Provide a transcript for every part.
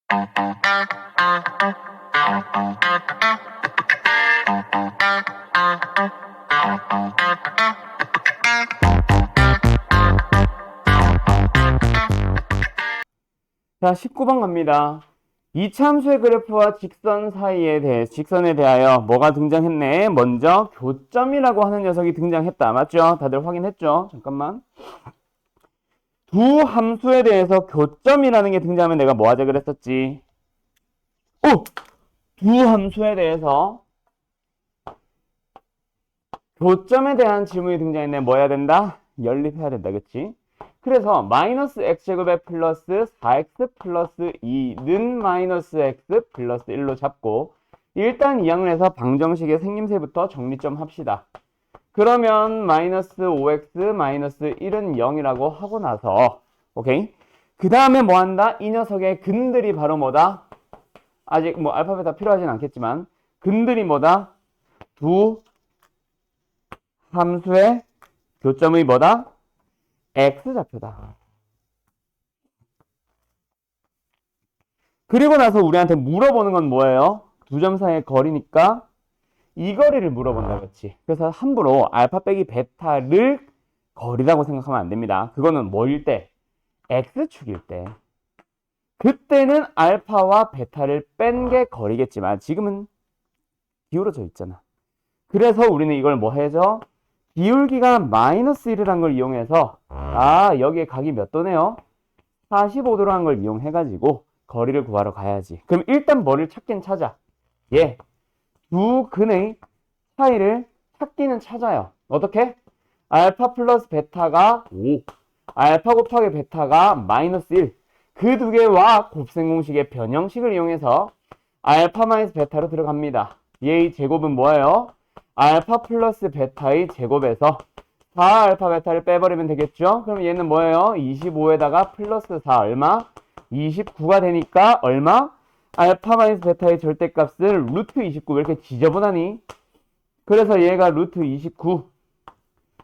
자, 19번 갑니다. 이차함수의 그래프와 직선에 대하여 뭐가 등장했네? 먼저 교점이라고 하는 녀석이 등장했다. 맞죠? 다들 확인했죠? 잠깐만. 두 함수에 대해서 교점이라는 게 등장하면 내가 뭐 하자 그랬었지? 두 함수에 대해서 교점에 대한 질문이 등장했네. 뭐 해야 된다? 연립해야 된다. 그치? 그래서 마이너스 x제곱에 플러스 4x 플러스 2는 마이너스 x 플러스 1로 잡고 일단 이 항에서 방정식의 생김새부터 정리 좀 합시다. 그러면 마이너스 5x 마이너스 1은 0이라고 하고 나서 오케이? 그 다음에 뭐 한다? 이 녀석의 근들이 바로 뭐다? 아직 뭐 알파벳 다 필요하진 않겠지만 근들이 뭐다? 두 함수의 교점의 뭐다? X좌표다. 그리고 나서 우리한테 물어보는 건 뭐예요? 두 점 사이의 거리니까 이 거리를 물어본다, 그렇지? 그래서 함부로 알파 빼기 베타를 거리라고 생각하면 안 됩니다. 그거는 뭐일 때? X축일 때. 그때는 알파와 베타를 뺀 게 거리겠지만 지금은 기울어져 있잖아. 그래서 우리는 이걸 뭐 해줘? 기울기가 마이너스 1이라는 걸 이용해서 여기에 각이 몇 도네요? 45도라는 걸 이용해가지고 거리를 구하러 가야지. 그럼 일단 뭐를 찾긴 찾아? 두 근의 차이를 찾기는 찾아요. 어떻게? 알파 플러스 베타가 5, 알파 곱하기 베타가 마이너스 1. 그 두 개와 곱셈 공식의 변형식을 이용해서 알파 마이너스 베타로 들어갑니다. 얘의 제곱은 뭐예요? 알파 플러스 베타의 제곱에서 4알파 베타를 빼버리면 되겠죠? 그럼 얘는 뭐예요? 25에다가 플러스 4 얼마? 29가 되니까 얼마? 알파 마이너스 베타의 절대값을 루트 29. 왜 이렇게 지저분하니? 그래서 얘가 루트 29.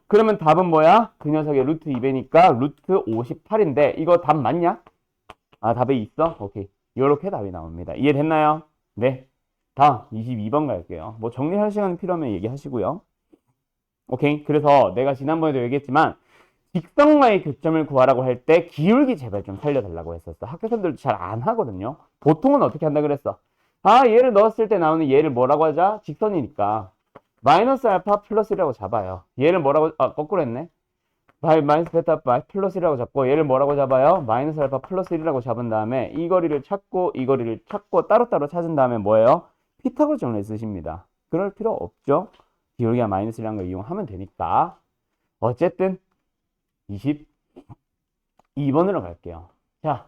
그러면 답은 뭐야? 그 녀석의 루트 2배니까 루트 58인데 이거 답 맞냐? 답에 있어? 오케이. 요렇게 답이 나옵니다. 이해됐나요? 네. 다음 22번 갈게요. 뭐 정리할 시간 필요하면 얘기하시고요. 오케이. 그래서 내가 지난번에도 얘기했지만 직선과의 교점을 구하라고 할 때 기울기 제발 좀 살려달라고 했었어. 학교생들도 잘 안 하거든요. 보통은 어떻게 한다 그랬어? 얘를 넣었을 때 나오는 얘를 뭐라고 하자? 직선이니까 마이너스 알파 플러스라고 잡아요. 얘를 뭐라고 거꾸로 했네. 마이너스 베타 플러스라고 잡고 얘를 뭐라고 잡아요? 마이너스 알파 플러스 1이라고 잡은 다음에 이 거리를 찾고 이 거리를 찾고 따로따로 찾은 다음에 뭐예요? 피타고라정을 쓰십니다. 그럴 필요 없죠. 기울기가 마이너스 1이라는 걸 이용하면 되니까. 어쨌든 22번으로 갈게요. 자,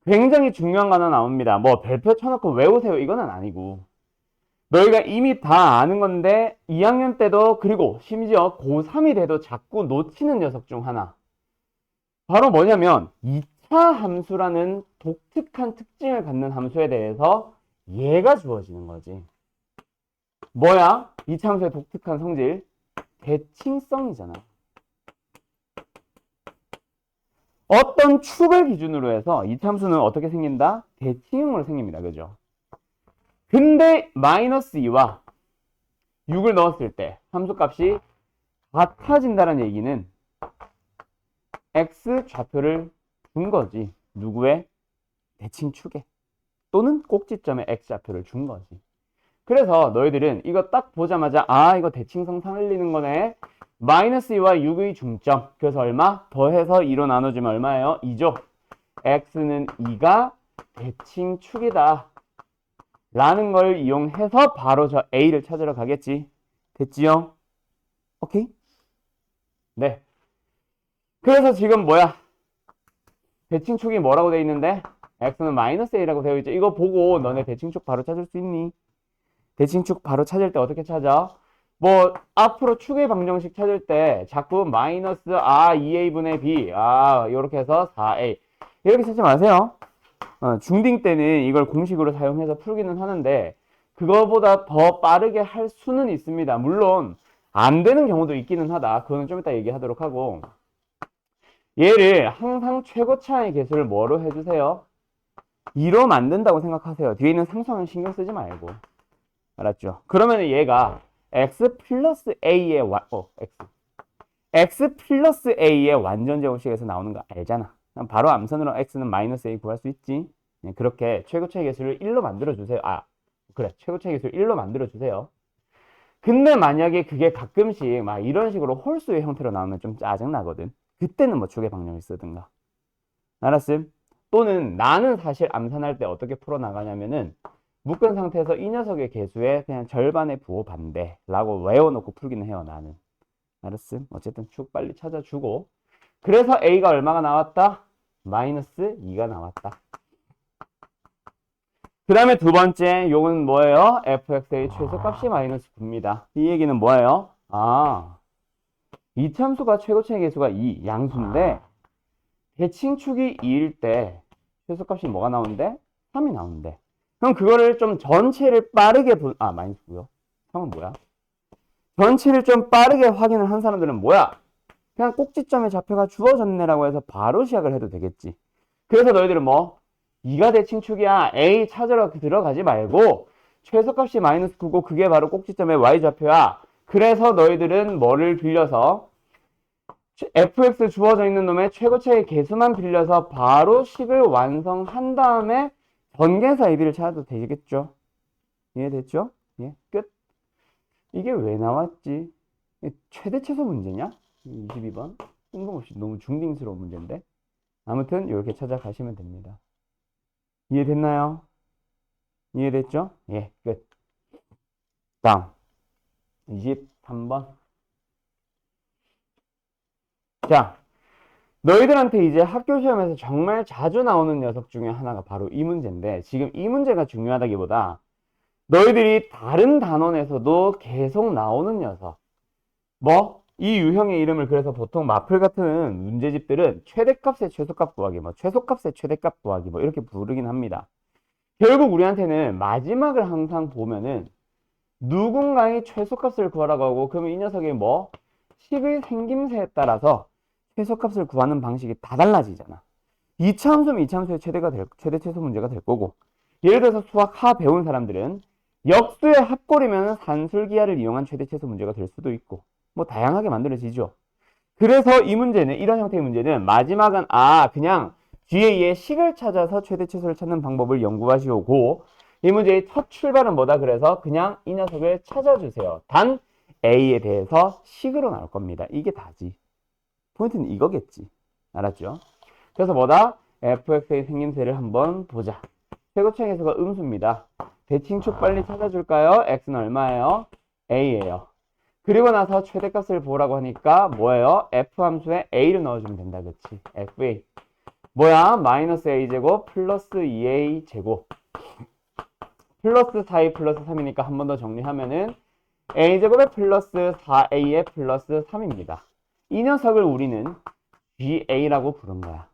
굉장히 중요한 거 하나 나옵니다. 뭐 별표 쳐놓고 외우세요 이거는 아니고 너희가 이미 다 아는 건데 2학년 때도 그리고 심지어 고3이 돼도 자꾸 놓치는 녀석 중 하나. 바로 뭐냐면 2차 함수라는 독특한 특징을 갖는 함수에 대해서 얘가 주어지는 거지. 뭐야? 2차 함수의 독특한 성질? 대칭성이잖아. 어떤 축을 기준으로 해서 2차 함수는 어떻게 생긴다? 대칭형으로 생깁니다. 그죠? 근데 마이너스 2와 6을 넣었을 때 함수값이 같아진다는 얘기는 x 좌표를 준 거지. 누구의? 대칭축에. 또는 꼭지점에 x 좌표를 준 거지. 그래서 너희들은 이거 딱 보자마자 이거 대칭성 살리는 거네. 마이너스 2와 6의 중점. 그래서 얼마? 더해서 2로 나눠주면 얼마예요? 2죠. x는 2가 대칭축이다. 라는 걸 이용해서 바로 저 A를 찾으러 가겠지. 됐지요? 오케이? 네. 그래서 지금 뭐야? 대칭축이 뭐라고 되어 있는데? x는 마이너스 A라고 되어 있죠. 이거 보고 너네 대칭축 바로 찾을 수 있니? 대칭축 바로 찾을 때 어떻게 찾아? 뭐 앞으로 축의 방정식 찾을 때 자꾸 마이너스 2a분의 b 이렇게 해서 4a 이렇게 찾지 마세요. 중딩 때는 이걸 공식으로 사용해서 풀기는 하는데 그거보다 더 빠르게 할 수는 있습니다. 물론 안 되는 경우도 있기는 하다. 그거는 좀 이따 얘기하도록 하고 얘를 항상 최고차의 개수를 뭐로 해주세요? 2로 만든다고 생각하세요. 뒤에 있는 상수항은 신경 쓰지 말고. 알았죠? 그러면 얘가 x 플러스 a의 x 플러스 a의 완전 제곱식에서 나오는 거 알잖아. 그럼 바로 암산으로 x는 마이너스 a 구할 수 있지. 그렇게 최고차의 개수를 1로 만들어주세요. 그래. 최고차의 개수를 1로 만들어주세요. 근데 만약에 그게 가끔씩 막 이런 식으로 홀수의 형태로 나오면 좀 짜증나거든. 그때는 뭐 축의 방정을 쓰든가. 알았음? 또는 나는 사실 암산할 때 어떻게 풀어나가냐면은 묶은 상태에서 이 녀석의 개수의 그냥 절반의 부호 반대라고 외워놓고 풀기는 해요, 나는. 알았음? 어쨌든 축 빨리 찾아주고. 그래서 A가 얼마가 나왔다? 마이너스 2가 나왔다. 그 다음에 두 번째, 요건 뭐예요? fx의 최소값이 마이너스 9입니다. 이 얘기는 뭐예요? 이 참수가 최고차의 개수가 2, 양수인데 대칭축이 2일 때 최소값이 뭐가 나오는데? 3이 나오는데. 그럼 그거를 좀 전체를 빠르게 마이너스 9요. 3은 뭐야? 전체를 좀 빠르게 확인을 한 사람들은 뭐야? 그냥 꼭지점에 좌표가 주어졌네라고 해서 바로 시작을 해도 되겠지. 그래서 너희들은 뭐 2가 대칭축이야. A 찾으러 들어가지 말고 최소값이 마이너스 9고 그게 바로 꼭지점의 y좌표야. 그래서 너희들은 뭐를 빌려서 fx 주어져 있는 놈의 최고차의 개수만 빌려서 바로 식을 완성한 다음에 전개사 AB를 찾아도 되겠죠? 이해됐죠? 예, 끝. 이게 왜 나왔지? 최대 최소 문제냐? 22번. 뜬금없이 너무 중딩스러운 문제인데. 아무튼 이렇게 찾아가시면 됩니다. 이해됐나요? 이해됐죠? 예, 끝. 다음 23번. 자, 너희들한테 이제 학교 시험에서 정말 자주 나오는 녀석 중에 하나가 바로 이 문제인데, 지금 이 문제가 중요하다기보다 너희들이 다른 단원에서도 계속 나오는 녀석. 이 유형의 이름을 그래서 보통 마플 같은 문제집들은 최대값의 최소값 구하기, 최소값의 최대값 구하기, 이렇게 부르긴 합니다. 결국 우리한테는 마지막을 항상 보면은 누군가의 최소값을 구하라고 하고, 그러면 이 녀석의 식의 생김새에 따라서 최소값을 구하는 방식이 다 달라지잖아. 2차 함수면 2차 함수의 최대 최소 문제가 될 거고, 예를 들어서 수학 하 배운 사람들은 역수의 합골이면 산술기하를 이용한 최대 최소 문제가 될 수도 있고, 다양하게 만들어지죠. 그래서 이 문제는, 이런 형태의 문제는 마지막은 그냥 GA의 식을 찾아서 최대 최소를 찾는 방법을 연구하시오고, 이 문제의 첫 출발은 뭐다? 그래서 그냥 이 녀석을 찾아주세요. 단 A에 대해서 식으로 나올 겁니다. 이게 다지. 포인트는 이거겠지. 알았죠? 그래서 뭐다? fx의 생김새를 한번 보자. 최고차의 개수가 음수입니다. 대칭축 빨리 찾아줄까요? x는 얼마예요? a예요. 그리고 나서 최대값을 보라고 하니까 뭐예요? f 함수에 a를 넣어주면 된다. 그치? fa 뭐야? 마이너스 a제곱 플러스 2a 제곱 플러스 4a 플러스 3이니까 한 번 더 정리하면은 a제곱에 플러스 4a에 플러스 3입니다. 이 녀석을 우리는 GA라고 부른 거야.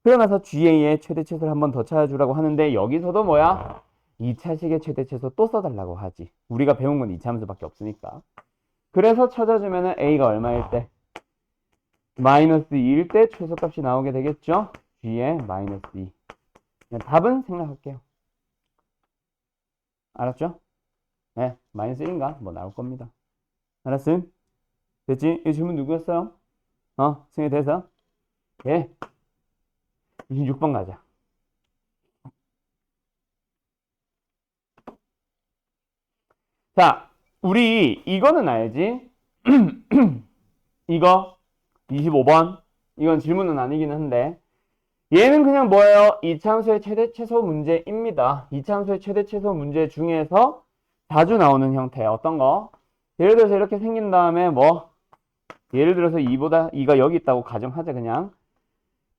그러면서 GA의 최대 최소를 한 번 더 찾아주라고 하는데, 여기서도 뭐야? 2차식의 최대 최소 또 써달라고 하지. 우리가 배운 건 2차 함수밖에 없으니까. 그래서 찾아주면은 A가 얼마일 때? 마이너스 2일 때 최소값이 나오게 되겠죠? G의 마이너스 2. 답은 생략할게요. 알았죠? 네, 마이너스 1인가? 나올 겁니다. 알았음? 됐지? 이 질문 누구였어요? 승희 돼서? 예. 26번 가자. 자, 우리 이거는 알지? 이거 25번. 이건 질문은 아니긴 한데, 얘는 그냥 뭐예요? 이차함수의 최대 최소 문제입니다. 이차함수의 최대 최소 문제 중에서 자주 나오는 형태. 어떤 거? 예를 들어서 이렇게 생긴 다음에 예를 들어서 2가 여기 있다고 가정하자, 그냥.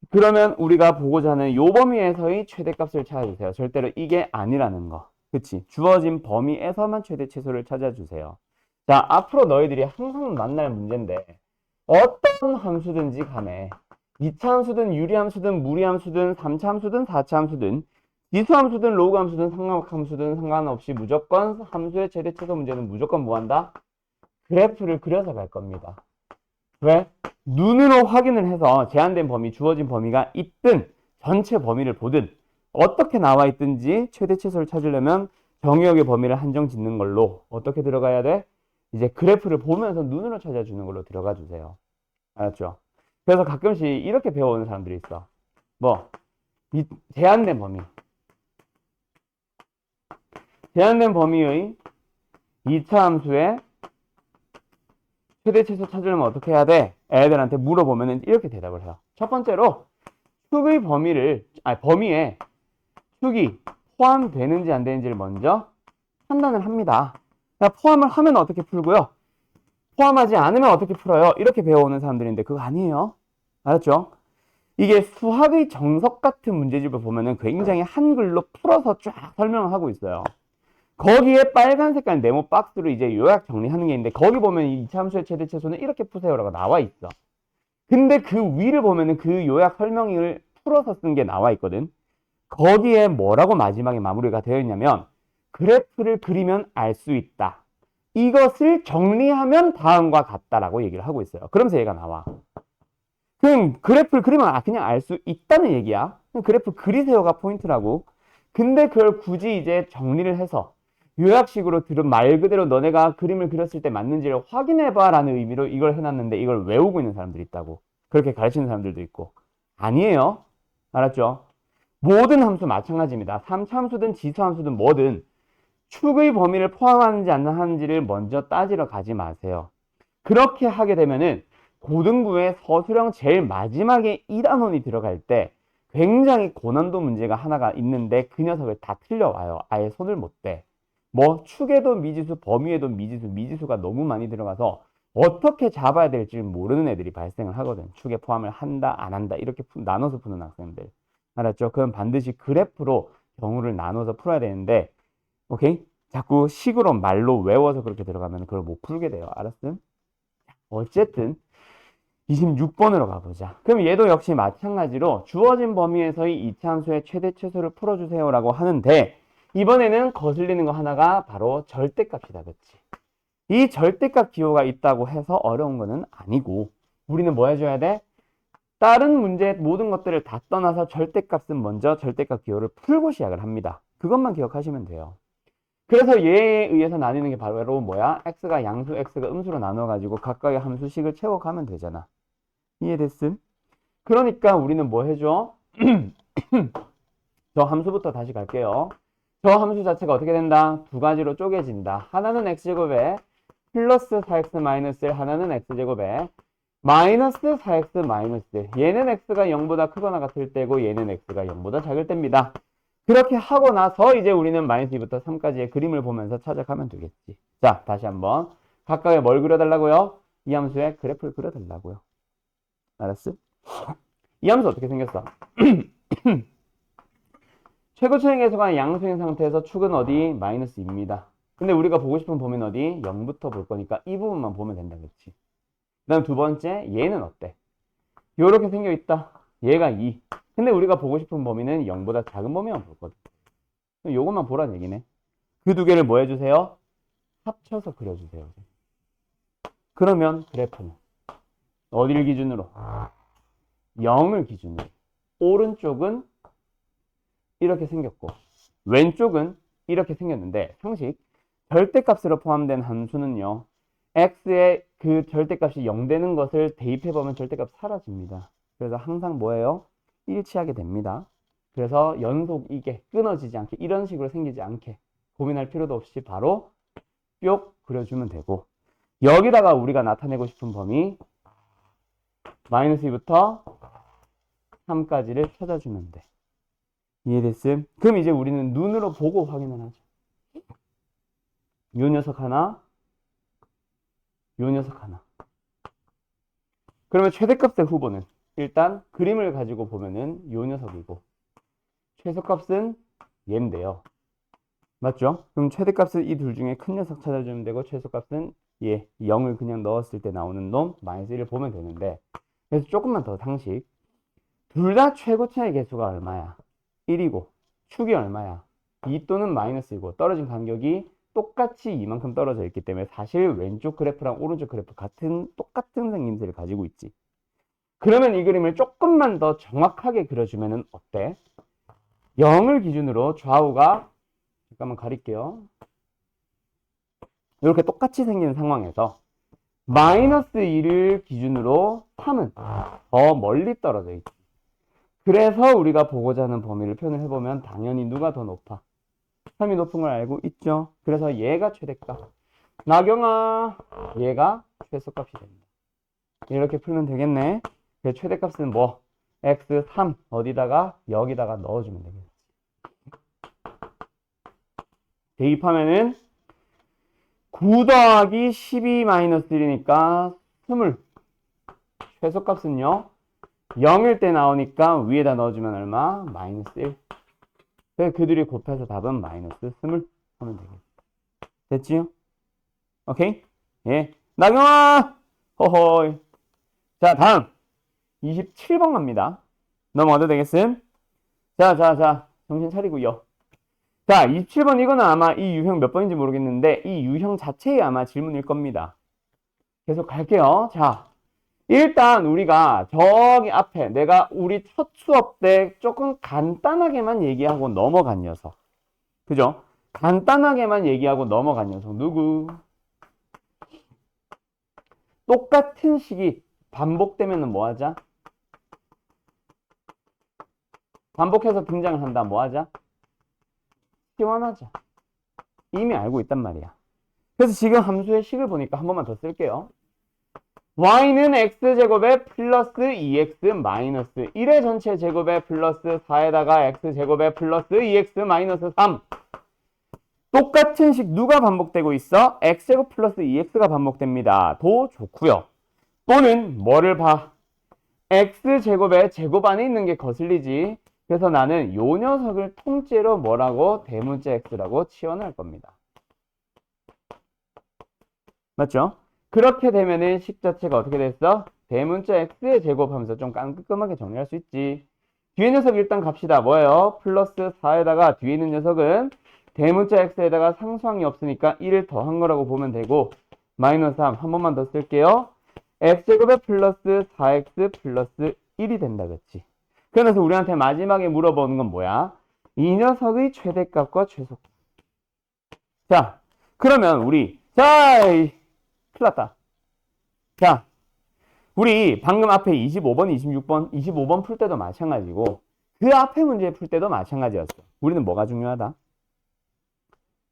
그러면 우리가 보고자 하는 요 범위에서의 최대값을 찾아주세요. 절대로 이게 아니라는 거. 그치? 주어진 범위에서만 최대 최소를 찾아주세요. 자, 앞으로 너희들이 항상 만날 문제인데, 어떤 함수든지 간에 2차 함수든 유리함수든 무리함수든 3차 함수든 4차 함수든 지수함수든 로그함수든 삼각함수든 상관없이 무조건 함수의 최대 최소 문제는 무조건 뭐한다? 그래프를 그려서 갈 겁니다. 왜? 눈으로 확인을 해서 제한된 범위, 주어진 범위가 있든 전체 범위를 보든 어떻게 나와 있든지 최대 최소를 찾으려면 정의역의 범위를 한정 짓는 걸로 어떻게 들어가야 돼? 이제 그래프를 보면서 눈으로 찾아주는 걸로 들어가 주세요. 알았죠? 그래서 가끔씩 이렇게 배워오는 사람들이 있어. 뭐, 이 제한된 범위. 제한된 범위의 2차 함수의 최대 최소 찾으려면 어떻게 해야 돼? 애들한테 물어보면 이렇게 대답을 해요. 첫 번째로 축의 범위에 축이 포함되는지 안 되는지를 먼저 판단을 합니다. 포함을 하면 어떻게 풀고요? 포함하지 않으면 어떻게 풀어요? 이렇게 배워오는 사람들인데 그거 아니에요. 알았죠? 이게 수학의 정석 같은 문제집을 보면은 굉장히 한글로 풀어서 쫙 설명을 하고 있어요. 거기에 빨간 색깔 네모 박스로 이제 요약 정리하는 게 있는데 거기 보면 이 함수의 최대 최소는 이렇게 푸세요라고 나와 있어. 근데 그 위를 보면은 그 요약 설명을 풀어서 쓴 게 나와 있거든. 거기에 뭐라고 마지막에 마무리가 되어 있냐면 그래프를 그리면 알 수 있다. 이것을 정리하면 다음과 같다라고 얘기를 하고 있어요. 그러면서 얘가 나와. 그럼 그래프를 그리면 그냥 알 수 있다는 얘기야. 그래프 그리세요가 포인트라고. 근데 그걸 굳이 이제 정리를 해서 요약식으로 들은 말 그대로 너네가 그림을 그렸을 때 맞는지를 확인해봐 라는 의미로 이걸 해놨는데 이걸 외우고 있는 사람들이 있다고. 그렇게 가르치는 사람들도 있고. 아니에요. 알았죠? 모든 함수 마찬가지입니다. 3차 함수든 지수 함수든 뭐든 축의 범위를 포함하는지 안 하는지를 먼저 따지러 가지 마세요. 그렇게 하게 되면은 고등부의 서술형 제일 마지막에 1단원이 들어갈 때 굉장히 고난도 문제가 하나가 있는데 그 녀석을 다 틀려와요. 아예 손을 못 대. 뭐 축에도 미지수, 범위에도 미지수, 미지수가 너무 많이 들어가서 어떻게 잡아야 될지 모르는 애들이 발생을 하거든. 축에 포함을 한다, 안 한다 이렇게 나눠서 푸는 학생들. 알았죠? 그럼 반드시 그래프로 경우를 나눠서 풀어야 되는데 오케이? 자꾸 식으로 말로 외워서 그렇게 들어가면 그걸 못 풀게 돼요. 알았음? 어쨌든 26번으로 가보자. 그럼 얘도 역시 마찬가지로 주어진 범위에서의 이차함수의 최대 최소를 풀어주세요 라고 하는데 이번에는 거슬리는 거 하나가 바로 절대값이다. 그치? 이 절대값 기호가 있다고 해서 어려운 거는 아니고 우리는 뭐 해줘야 돼? 다른 문제 모든 것들을 다 떠나서 절대값은 먼저 절대값 기호를 풀고 시작을 합니다. 그것만 기억하시면 돼요. 그래서 얘에 의해서 나뉘는 게 바로 뭐야? x가 양수, x가 음수로 나눠가지고 각각의 함수식을 채워가면 되잖아. 이해됐음? 그러니까 우리는 뭐 해줘? 저 함수부터 다시 갈게요. 저 함수 자체가 어떻게 된다? 두 가지로 쪼개진다. 하나는 x제곱에 플러스 4x 마이너스 1, 하나는 x제곱에 마이너스 4x 마이너스 1. 얘는 x가 0보다 크거나 같을 때고 얘는 x가 0보다 작을 때입니다. 그렇게 하고 나서 이제 우리는 마이너스 2부터 3까지의 그림을 보면서 찾아가면 되겠지. 자, 다시 한번. 각각의 뭘 그려달라고요? 이 함수의 그래프를 그려달라고요. 알았어? 이 함수 어떻게 생겼어? 최고차의 계수가 양수인 상태에서 축은 어디? 마이너스 2입니다. 근데 우리가 보고 싶은 범위는 어디? 0부터 볼 거니까 이 부분만 보면 된다. 그렇지? 그 다음 두 번째, 얘는 어때? 요렇게 생겨있다. 얘가 2. 근데 우리가 보고 싶은 범위는 0보다 작은 범위만 볼 거든. 요것만 보라는 얘기네. 그 두 개를 뭐 해주세요? 합쳐서 그려주세요. 그러면 그래프는 어디를 기준으로? 0을 기준으로. 오른쪽은 이렇게 생겼고 왼쪽은 이렇게 생겼는데 상식 절대값으로 포함된 함수는요. x의 그 절대값이 0 되는 것을 대입해보면 절대값 사라집니다. 그래서 항상 뭐예요? 일치하게 됩니다. 그래서 연속 이게 끊어지지 않게 이런 식으로 생기지 않게 고민할 필요도 없이 바로 뿅 그려주면 되고 여기다가 우리가 나타내고 싶은 범위 마이너스 2부터 3까지를 찾아주면 돼. 이해됐음? 그럼 이제 우리는 눈으로 보고 확인을 하죠. 요 녀석 하나, 요 녀석 하나. 그러면 최대값의 후보는 일단 그림을 가지고 보면은 요 녀석이고 최소값은 얘인데요. 맞죠? 그럼 최대값은 이 둘 중에 큰 녀석 찾아주면 되고 최소값은 얘 0을 그냥 넣었을 때 나오는 놈 마이너스 1을 보면 되는데 그래서 조금만 더 상식 둘 다 최고차의 개수가 얼마야? 1이고 축이 얼마야? 2 또는 마이너스이고 떨어진 간격이 똑같이 이만큼 떨어져 있기 때문에 사실 왼쪽 그래프랑 오른쪽 그래프 똑같은 생김새를 가지고 있지. 그러면 이 그림을 조금만 더 정확하게 그려주면 어때? 0을 기준으로 좌우가 잠깐만 가릴게요. 이렇게 똑같이 생긴 상황에서 마이너스 1을 기준으로 3은 더 멀리 떨어져 있지. 그래서 우리가 보고자 하는 범위를 표현을 해보면 당연히 누가 더 높아? 3이 높은 걸 알고 있죠. 그래서 얘가 최대값. 나경아, 얘가 최소값이 됩니다. 이렇게 풀면 되겠네. 그 최대값은 뭐? x3 어디다가? 여기다가 넣어주면 되겠지. 대입하면은 9 더하기 12 마이너스 1이니까 20. 최소값은요 0일 때 나오니까 위에다 넣어주면 얼마? 마이너스 1. 그래서 그들이 곱해서 답은 마이너스 20 하면 되겠지. 됐지요? 오케이? 예. 나경아! 호호이. 자, 다음. 27번 갑니다. 넘어가도 되겠음? 자. 정신 차리고요. 자, 27번 이거는 아마 이 유형 몇 번인지 모르겠는데 이 유형 자체의 아마 질문일 겁니다. 계속 갈게요. 자, 일단 우리가 저기 앞에 내가 우리 첫 수업 때 조금 간단하게만 얘기하고 넘어간 녀석. 그죠? 간단하게만 얘기하고 넘어간 녀석. 누구? 똑같은 식이 반복되면 뭐 하자? 반복해서 등장을 한다. 뭐 하자? 시원하자. 이미 알고 있단 말이야. 그래서 지금 함수의 식을 보니까 한 번만 더 쓸게요. y는 x제곱에 플러스 2x 마이너스 1의 전체 제곱에 플러스 4에다가 x제곱에 플러스 2x 마이너스 3. 똑같은 식 누가 반복되고 있어? x제곱 플러스 2x가 반복됩니다. 도 좋고요. 또는 뭐를 봐? x제곱의 제곱 안에 있는 게 거슬리지. 그래서 나는 요 녀석을 통째로 뭐라고? 대문자 x라고 치환할 겁니다. 맞죠? 그렇게 되면은 식 자체가 어떻게 됐어? 대문자 x의 제곱하면서 좀 깔끔하게 정리할 수 있지. 뒤에 녀석 일단 갑시다. 뭐예요? 플러스 4에다가 뒤에 있는 녀석은 대문자 x에다가 상수항이 없으니까 1을 더한 거라고 보면 되고 마이너스 3 한 번만 더 쓸게요. x제곱에 플러스 4x 플러스 1이 된다 그렇지. 그래서 우리한테 마지막에 물어보는 건 뭐야? 이 녀석의 최대값과 최소값. 자, 그러면 우리 큰일 났다. 자, 우리 방금 앞에 25번, 26번, 25번 풀 때도 마찬가지고 그 앞에 문제 풀 때도 마찬가지였어. 우리는 뭐가 중요하다?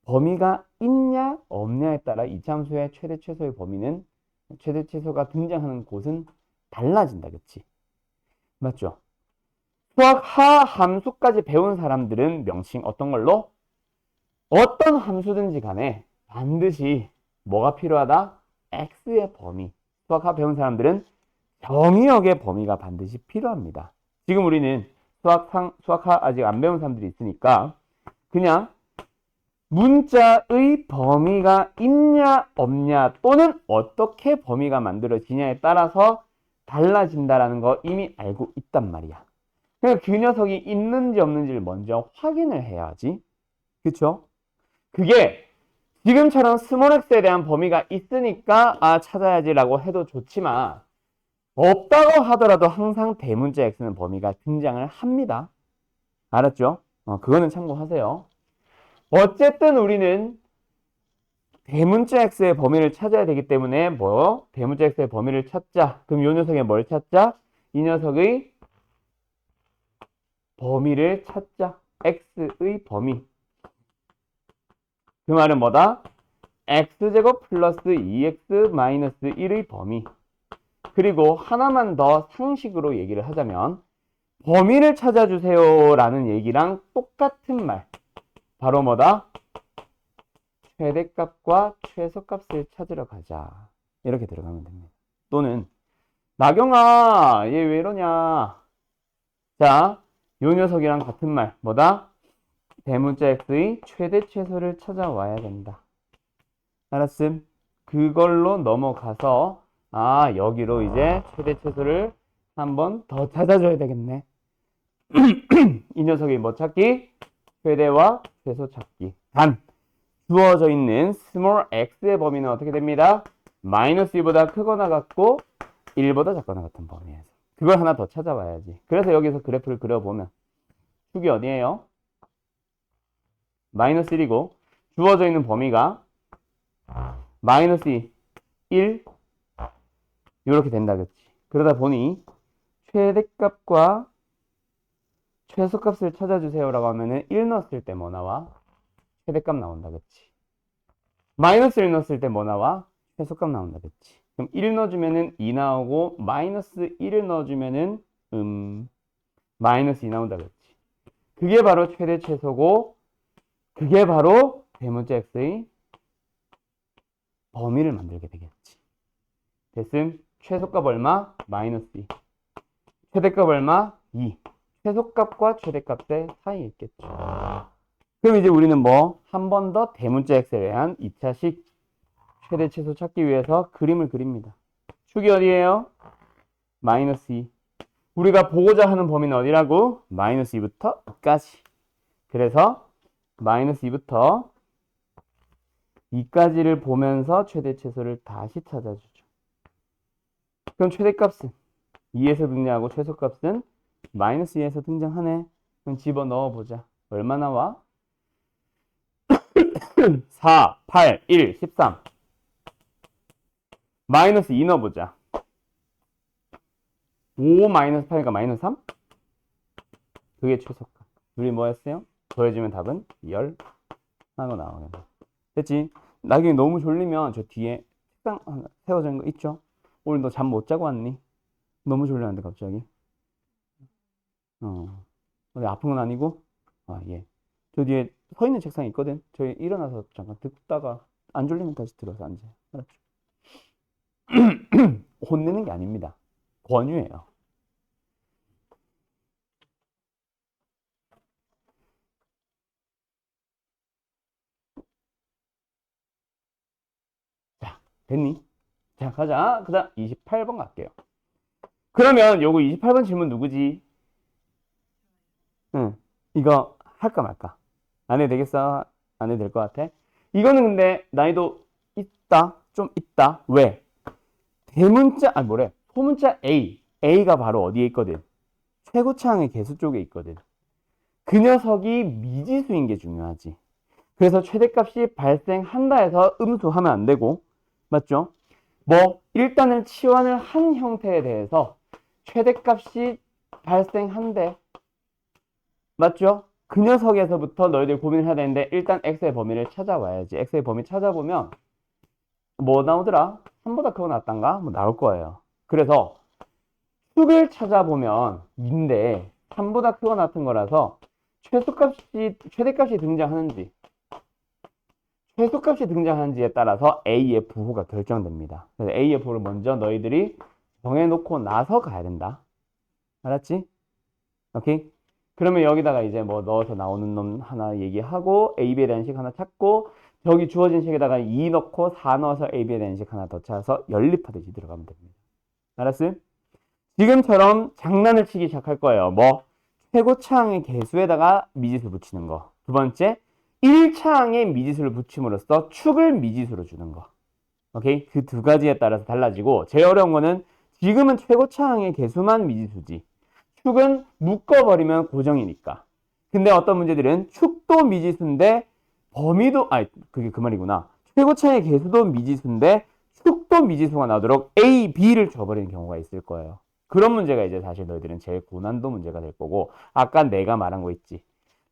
범위가 있냐 없냐에 따라 이차함수의 최대 최소의 범위는 최대 최소가 등장하는 곳은 달라진다. 그치? 맞죠? 수학 하 함수까지 배운 사람들은 명칭 어떤 걸로? 어떤 함수든지 간에 반드시 뭐가 필요하다? x의 범위. 수학하 배운 사람들은 정의역의 범위가 반드시 필요합니다. 지금 우리는 수학하 아직 안 배운 사람들이 있으니까 그냥 문자의 범위가 있냐 없냐 또는 어떻게 범위가 만들어지냐에 따라서 달라진다라는 거 이미 알고 있단 말이야. 그러니까 그 녀석이 있는지 없는지를 먼저 확인을 해야지. 그쵸? 그게 지금처럼 스몰 x에 대한 범위가 있으니까 찾아야지라고 해도 좋지만 없다고 하더라도 항상 대문자 x는 범위가 등장을 합니다. 알았죠? 그거는 참고하세요. 어쨌든 우리는 대문자 x의 범위를 찾아야 되기 때문에 대문자 x의 범위를 찾자. 그럼 이 녀석의 뭘 찾자? 이 녀석의 범위를 찾자. x의 범위. 그 말은 뭐다? x제곱 플러스 2x 마이너스 1의 범위. 그리고 하나만 더 상식으로 얘기를 하자면 범위를 찾아주세요 라는 얘기랑 똑같은 말. 바로 뭐다? 최대값과 최소값을 찾으러 가자. 이렇게 들어가면 됩니다. 또는 나경아 얘 왜 이러냐. 자, 요 녀석이랑 같은 말. 뭐다? 대문자 x의 최대 최소를 찾아와야 된다. 알았음? 그걸로 넘어가서 여기로 이제 최대 최소를 한번 더 찾아줘야 되겠네. 이 녀석이 뭐 찾기? 최대와 최소 찾기. 단 주어져 있는 small x의 범위는 어떻게 됩니다? 마이너스 2보다 크거나 같고 1보다 작거나 같은 범위에서 그걸 하나 더 찾아봐야지. 그래서 여기서 그래프를 그려보면 축이 어디예요? 마이너스 1이고 주어져 있는 범위가 마이너스 1 이렇게 된다 그치? 그러다 보니 최대값과 최소값을 찾아주세요라고 하면은 1 넣었을 때 뭐 나와? 최대값 나온다 그치? 마이너스 1 넣었을 때 뭐 나와? 최소값 나온다 그치? 그럼 1 넣어주면은 2 나오고 마이너스 1을 넣어주면은 마이너스 2 나온다 그치? 그게 바로 최대 최소고 그게 바로 대문자 x의 범위를 만들게 되겠지. 됐음? 최소값 얼마? 마이너스 2. 최대값 얼마? 2. 최소값과 최대값의 사이에 있겠죠. 그럼 이제 우리는 뭐 한 번 더 대문자 x에 대한 2차식 최대 최소 찾기 위해서 그림을 그립니다. 축이 어디예요? 마이너스 2. 우리가 보고자 하는 범위는 어디라고? 마이너스 2부터 2까지. 그래서 마이너스 2부터 2까지를 보면서 최대 최소를 다시 찾아주죠. 그럼 최대값은 2에서 등장하고 최소값은 마이너스 2에서 등장하네. 그럼 집어넣어 보자. 얼마 나와? 4, 8, 1, 13. 마이너스 2 넣어보자. 5 마이너스 8이니까 마이너스 3? 그게 최소값. 우리 뭐 했어요? 더해주면 답은 10 하고 나오는 거. 됐지? 나중에 너무 졸리면 저 뒤에 책상 하나 세워져 있는 거 있죠? 오늘 너 잠 못 자고 왔니? 너무 졸렸는데 갑자기. 어디 아픈 건 아니고? 아, 예. 저 뒤에 서 있는 책상이 있거든. 저희 일어나서 잠깐 듣다가 안 졸리면 다시 들어서 앉아요. 알았죠? 혼내는 게 아닙니다. 권유예요. 자, 됐니? 자, 가자. 그 다음 28번 갈게요. 그러면 요거 28번 질문 누구지? 응. 이거 할까 말까? 안 해도 되겠어? 안 해도 될 것 같아? 이거는 근데 난이도 있다? 좀 있다. 왜? 대문자, 아니 뭐래? 소문자 A. A가 바로 어디에 있거든? 최고차항의 개수 쪽에 있거든. 그 녀석이 미지수인 게 중요하지. 그래서 최대값이 발생한다 해서 음수하면 안 되고, 맞죠? 뭐 일단은 치환을 한 형태에 대해서 최대값이 발생한대. 맞죠? 그 녀석에서부터 너희들 고민을 해야 되는데 일단 x의 범위를 찾아와야지. x의 범위 찾아보면 뭐 나오더라? 3보다 크고 낮단가? 뭐 나올 거예요. 그래서 축을 찾아보면 2인데 3보다 크고 낮은 거라서 최대값이 등장하는지 최소값이 등장하는지에 따라서 A의 부호가 결정됩니다. 그래서 A의 부호를 먼저 너희들이 정해놓고 나서 가야 된다. 알았지? 오케이? 그러면 여기다가 이제 뭐 넣어서 나오는 놈 하나 얘기하고 A, B에 대한 식 하나 찾고 저기 주어진 식에다가 2 넣고 4 넣어서 A, B에 대한 식 하나 더 찾아서 연립하듯이 들어가면 됩니다. 알았어? 지금처럼 장난을 치기 시작할 거예요. 뭐? 최고차항의 개수에다가 미지수 붙이는 거. 두 번째, 1차항의 미지수를 붙임으로써 축을 미지수로 주는 거. 오케이? 그 두 가지에 따라서 달라지고 제일 어려운 거는 지금은 최고차항의 개수만 미지수지. 축은 묶어버리면 고정이니까. 근데 어떤 문제들은 축도 미지수인데 범위도 그게 그 말이구나. 최고차의 개수도 미지수인데 축도 미지수가 나오도록 A, B를 줘버리는 경우가 있을 거예요. 그런 문제가 이제 사실 너희들은 제일 고난도 문제가 될 거고 아까 내가 말한 거 있지.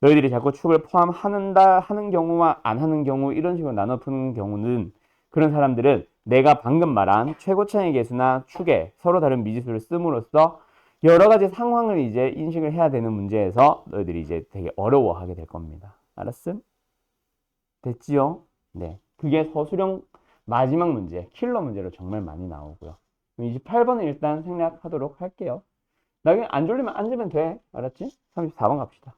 너희들이 자꾸 축을 포함한다 하는 경우와 안 하는 경우 이런 식으로 나눠 푸는 경우는 그런 사람들은 내가 방금 말한 최고차의 개수나 축에 서로 다른 미지수를 씀으로써 여러 가지 상황을 이제 인식을 해야 되는 문제에서 너희들이 이제 되게 어려워하게 될 겁니다. 알았음? 됐지요? 네. 그게 서술형 마지막 문제, 킬러 문제로 정말 많이 나오고요. 28번은 일단 생략하도록 할게요. 나중에 안 졸리면 앉으면 돼. 알았지? 34번 갑시다.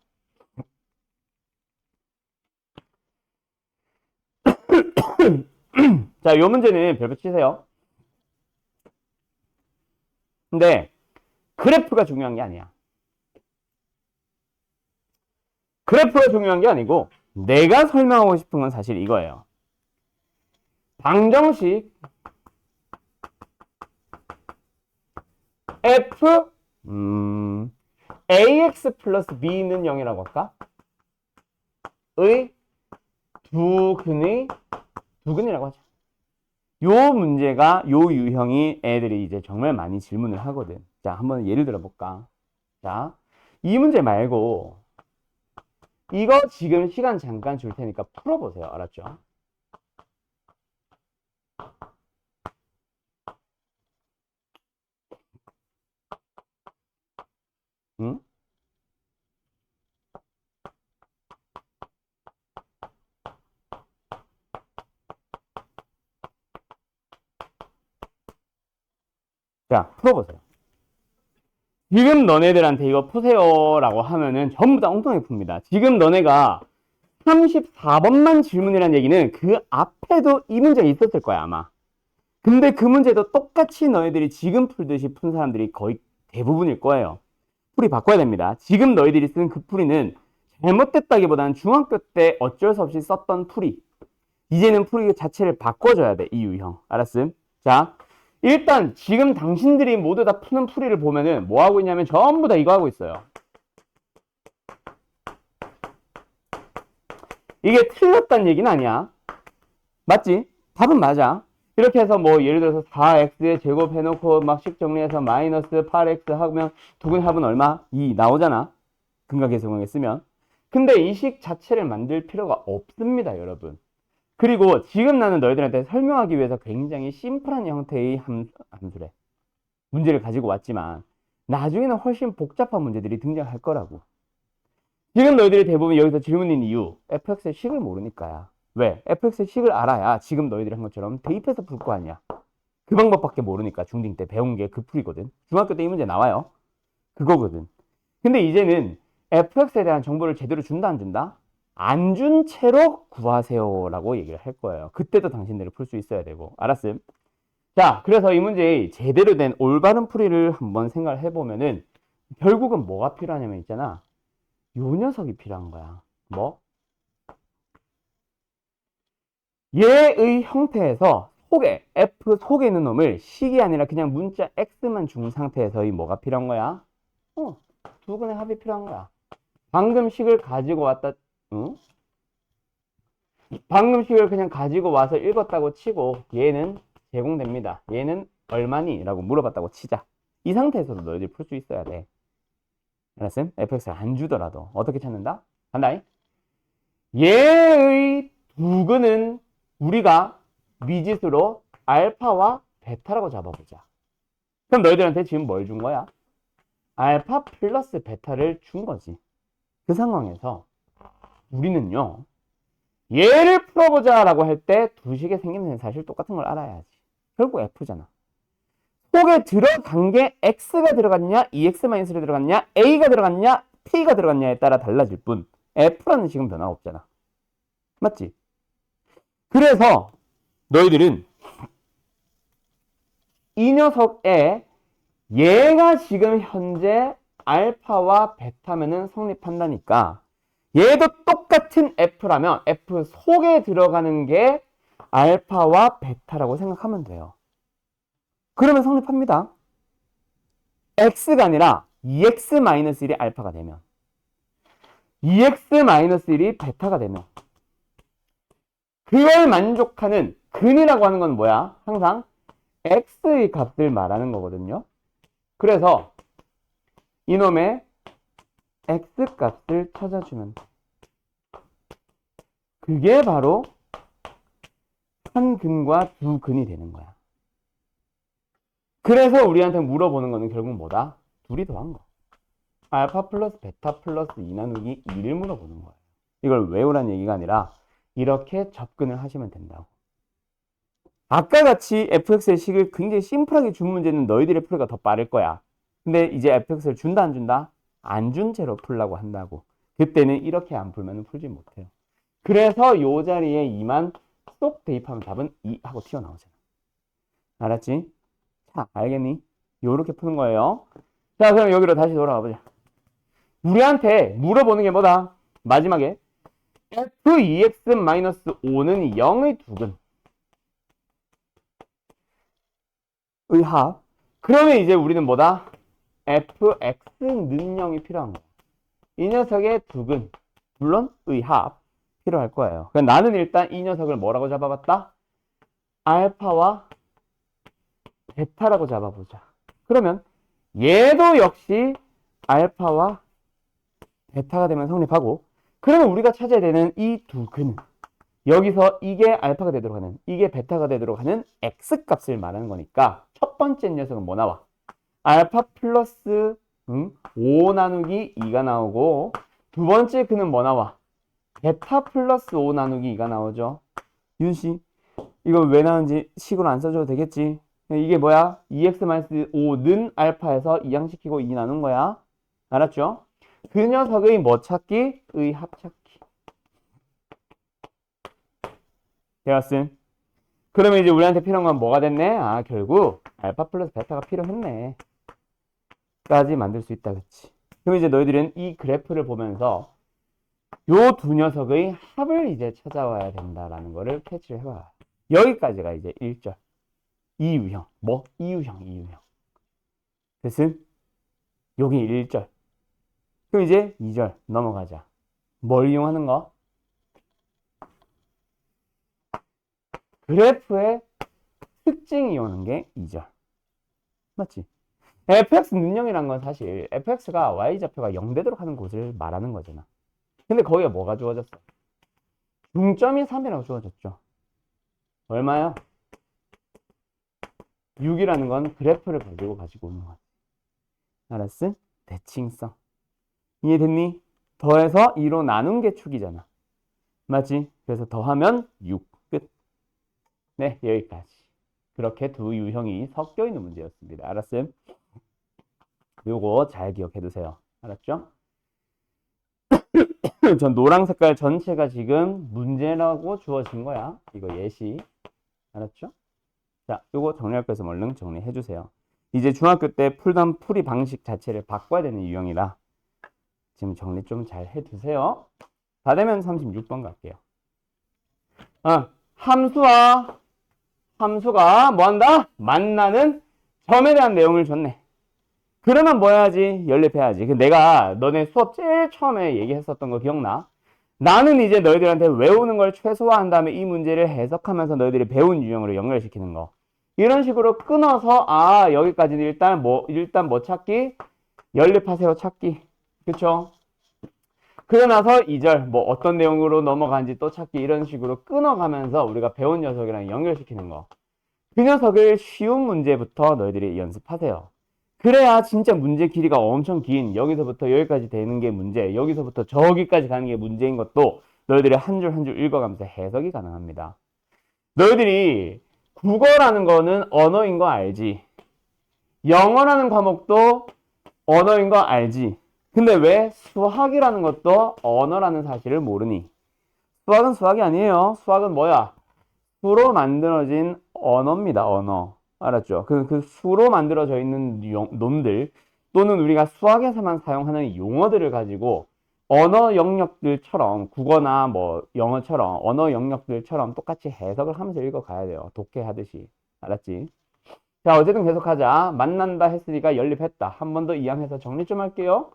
자, 이 문제는 별표 치세요. 근데 그래프가 중요한 게 아니야. 그래프가 중요한 게 아니고 내가 설명하고 싶은 건 사실 이거예요. 방정식 f ax 플러스 b는 0이라고 할까? 의 두근이라고 하죠. 요 문제가, 요 유형이 애들이 이제 정말 많이 질문을 하거든. 자, 한번 예를 들어 볼까? 자, 이 문제 말고, 이거 지금 시간 잠깐 줄 테니까 풀어보세요. 알았죠? 응? 자, 풀어보세요. 지금 너네들한테 이거 푸세요라고 하면은 전부 다 엉뚱하게 풉니다. 지금 너네가 34번만 질문이라는 얘기는 그 앞에도 이 문제가 있었을 거야, 아마. 근데 그 문제도 똑같이 너희들이 지금 풀듯이 푼 사람들이 거의 대부분일 거예요. 풀이 바꿔야 됩니다. 지금 너희들이 쓴 그 풀이는 잘못됐다기보다는 중학교 때 어쩔 수 없이 썼던 풀이. 이제는 풀이 자체를 바꿔줘야 돼, 이 유형. 알았음? 자, 일단 지금 당신들이 모두 다 푸는 풀이를 보면은 뭐 하고 있냐면 전부 다 이거 하고 있어요. 이게 틀렸다는 얘기는 아니야. 맞지? 답은 맞아. 이렇게 해서 뭐 예를 들어서 4x의 제곱 해놓고 막 식 정리해서 마이너스 8x 하면 두근 합은 얼마? 2 나오잖아. 근각계수공에 쓰면. 근데 이 식 자체를 만들 필요가 없습니다, 여러분. 그리고 지금 나는 너희들한테 설명하기 위해서 굉장히 심플한 형태의 함수래. 문제를 가지고 왔지만 나중에는 훨씬 복잡한 문제들이 등장할 거라고. 지금 너희들이 대부분 여기서 질문인 이유, fx의 식을 모르니까야. 왜? fx의 식을 알아야 지금 너희들이 한 것처럼 대입해서 풀 거 아니야. 그 방법밖에 모르니까 중딩 때 배운 게 그 풀이거든. 중학교 때 이 문제 나와요. 그거거든. 근데 이제는 fx에 대한 정보를 제대로 준다 안 준다? 안 준 채로 구하세요 라고 얘기를 할 거예요. 그때도 당신들이 풀 수 있어야 되고. 알았음? 자, 그래서 이 문제의 제대로 된 올바른 풀이를 한번 생각을 해보면은 결국은 뭐가 필요하냐면 있잖아. 요 녀석이 필요한 거야. 뭐? 얘의 형태에서 속에, F 속에 있는 놈을 식이 아니라 그냥 문자 X만 준 상태에서의 뭐가 필요한 거야? 두근의 합이 필요한 거야. 방금 식을 가지고 왔다, 응? 방금 식을 그냥 가지고 와서 읽었다고 치고 얘는 제공됩니다. 얘는 얼마니? 라고 물어봤다고 치자. 이 상태에서도 너희들이 풀 수 있어야 돼. 알았음? fx를 안 주더라도 어떻게 찾는다? 간다잉? 얘의 두근은 우리가 미지수로 알파와 베타라고 잡아보자. 그럼 너희들한테 지금 뭘 준 거야? 알파 플러스 베타를 준 거지. 그 상황에서 우리는요, 얘를 풀어보자 라고 할 때 두 식의 생김새는 사실 똑같은 걸 알아야지. 결국 F잖아. 속에 들어간 게 X가 들어갔냐, EX-로 들어갔냐, A가 들어갔냐, T가 들어갔냐에 따라 달라질 뿐 F라는 식은 변화 없잖아. 맞지? 그래서 너희들은 이 녀석에 얘가 지금 현재 알파와 베타면은 성립한다니까 얘도 똑같은 F라면 F 속에 들어가는 게 알파와 베타라고 생각하면 돼요. 그러면 성립합니다. X가 아니라 EX-1이 알파가 되면 EX-1이 베타가 되면 그걸 만족하는 근이라고 하는 건 뭐야? 항상 X의 값을 말하는 거거든요. 그래서 이놈의 X 값을 찾아주면 돼. 그게 바로 한 근과 두 근이 되는 거야. 그래서 우리한테 물어보는 거는 결국 뭐다? 둘이 더한 거. 알파 플러스 베타 플러스 2 나누기 2를 물어보는 거예요. 이걸 외우라는 얘기가 아니라 이렇게 접근을 하시면 된다고. 아까 같이 fx의 식을 굉장히 심플하게 준 문제는 너희들의 풀이가 더 빠를 거야. 근데 이제 fx를 준다 안 준다? 안 준 채로 풀라고 한다고. 그때는 이렇게 안 풀면 풀지 못해요. 그래서 요 자리에 2만 쏙 대입하면 답은 2 하고 튀어나오잖아. 알았지? 자, 알겠니? 요렇게 푸는 거예요. 자, 그럼 여기로 다시 돌아가 보자. 우리한테 물어보는 게 뭐다? 마지막에 f2x-5는 0의 두근 의 합. 그러면 이제 우리는 뭐다? fx는 0이 필요한 거야. 이 녀석의 두근, 물론 의 합. 필요할 거예요. 그럼 나는 일단 이 녀석을 뭐라고 잡아봤다? 알파와 베타라고 잡아보자. 그러면 얘도 역시 알파와 베타가 되면 성립하고, 그러면 우리가 찾아야 되는 이 두 근은 여기서 이게 알파가 되도록 하는, 이게 베타가 되도록 하는 x 값을 말하는 거니까 첫 번째 녀석은 뭐 나와? 알파 플러스 5 나누기 2가 나오고, 두 번째 근은 뭐 나와? 베타 플러스 5 나누기 2가 나오죠. 윤씨, 이거 왜 나오는지 식으로 안 써줘도 되겠지? 이게 뭐야? 2x-5는 알파에서 이항시키고 2 나눈 거야. 알았죠? 그 녀석의 뭐 찾기? 의 합 찾기. 되었음. 그러면 이제 우리한테 필요한 건 뭐가 됐네? 아, 결국 알파 플러스 베타가 필요했네. 까지 만들 수 있다, 그치? 그럼 이제 너희들은 이 그래프를 보면서 요 두 녀석의 합을 이제 찾아와야 된다라는 거를 캐치를 해봐. 여기까지가 이제 1절. 이유형. 뭐? 이유형. 됐음? 여기 1절. 그럼 이제 2절 넘어가자. 뭘 이용하는 거? 그래프의 특징 이용하는 게 2절. 맞지? fx 능력이란 건 사실 fx가 y좌표가 0 되도록 하는 곳을 말하는 거잖아. 근데 거기에 뭐가 주어졌어? 중점이 3이라고 주어졌죠. 얼마야? 6이라는 건 그래프를 가지고 오는 거야. 알았어? 대칭성. 이해됐니? 더해서 2로 나눈 게 축이잖아. 맞지? 그래서 더하면 6. 끝. 네, 여기까지. 그렇게 두 유형이 섞여 있는 문제였습니다. 알았어요? 요거 잘 기억해 두세요. 알았죠? 전 노랑 색깔 전체가 지금 문제라고 주어진 거야. 이거 예시. 알았죠? 자, 요거 정리할 거에서 얼른 정리해 주세요. 이제 중학교 때 풀던 풀이 방식 자체를 바꿔야 되는 유형이라 지금 정리 좀 잘 해 두세요. 다 되면 36번 갈게요. 함수가 뭐 한다? 만나는 점에 대한 내용을 줬네. 그러면 뭐 해야지? 연립해야지. 내가 너네 수업 제일 처음에 얘기했었던 거 기억나? 나는 이제 너희들한테 외우는 걸 최소화한 다음에 이 문제를 해석하면서 너희들이 배운 유형으로 연결시키는 거. 이런 식으로 끊어서 여기까지는 일단 뭐 찾기? 연립하세요 찾기. 그쵸? 그러고 나서 2절 뭐 어떤 내용으로 넘어가는지 또 찾기, 이런 식으로 끊어가면서 우리가 배운 녀석이랑 연결시키는 거. 그 녀석을 쉬운 문제부터 너희들이 연습하세요. 그래야 진짜 문제 길이가 엄청 긴, 여기서부터 여기까지 되는 게 문제, 여기서부터 저기까지 가는 게 문제인 것도 너희들이 한 줄 한 줄 읽어가면서 해석이 가능합니다. 너희들이 국어라는 거는 언어인 거 알지? 영어라는 과목도 언어인 거 알지? 근데 왜 수학이라는 것도 언어라는 사실을 모르니? 수학은 수학이 아니에요. 수학은 뭐야? 수로 만들어진 언어입니다. 언어. 알았죠? 그 수로 만들어져 있는 놈들, 또는 우리가 수학에서만 사용하는 용어들을 가지고 언어 영역들처럼, 국어나 뭐 영어처럼 언어 영역들처럼 똑같이 해석을 하면서 읽어가야 돼요. 독해하듯이. 알았지? 자, 어쨌든 계속하자. 만난다 했으니까 연립했다. 한 번 더 이항해서 정리 좀 할게요.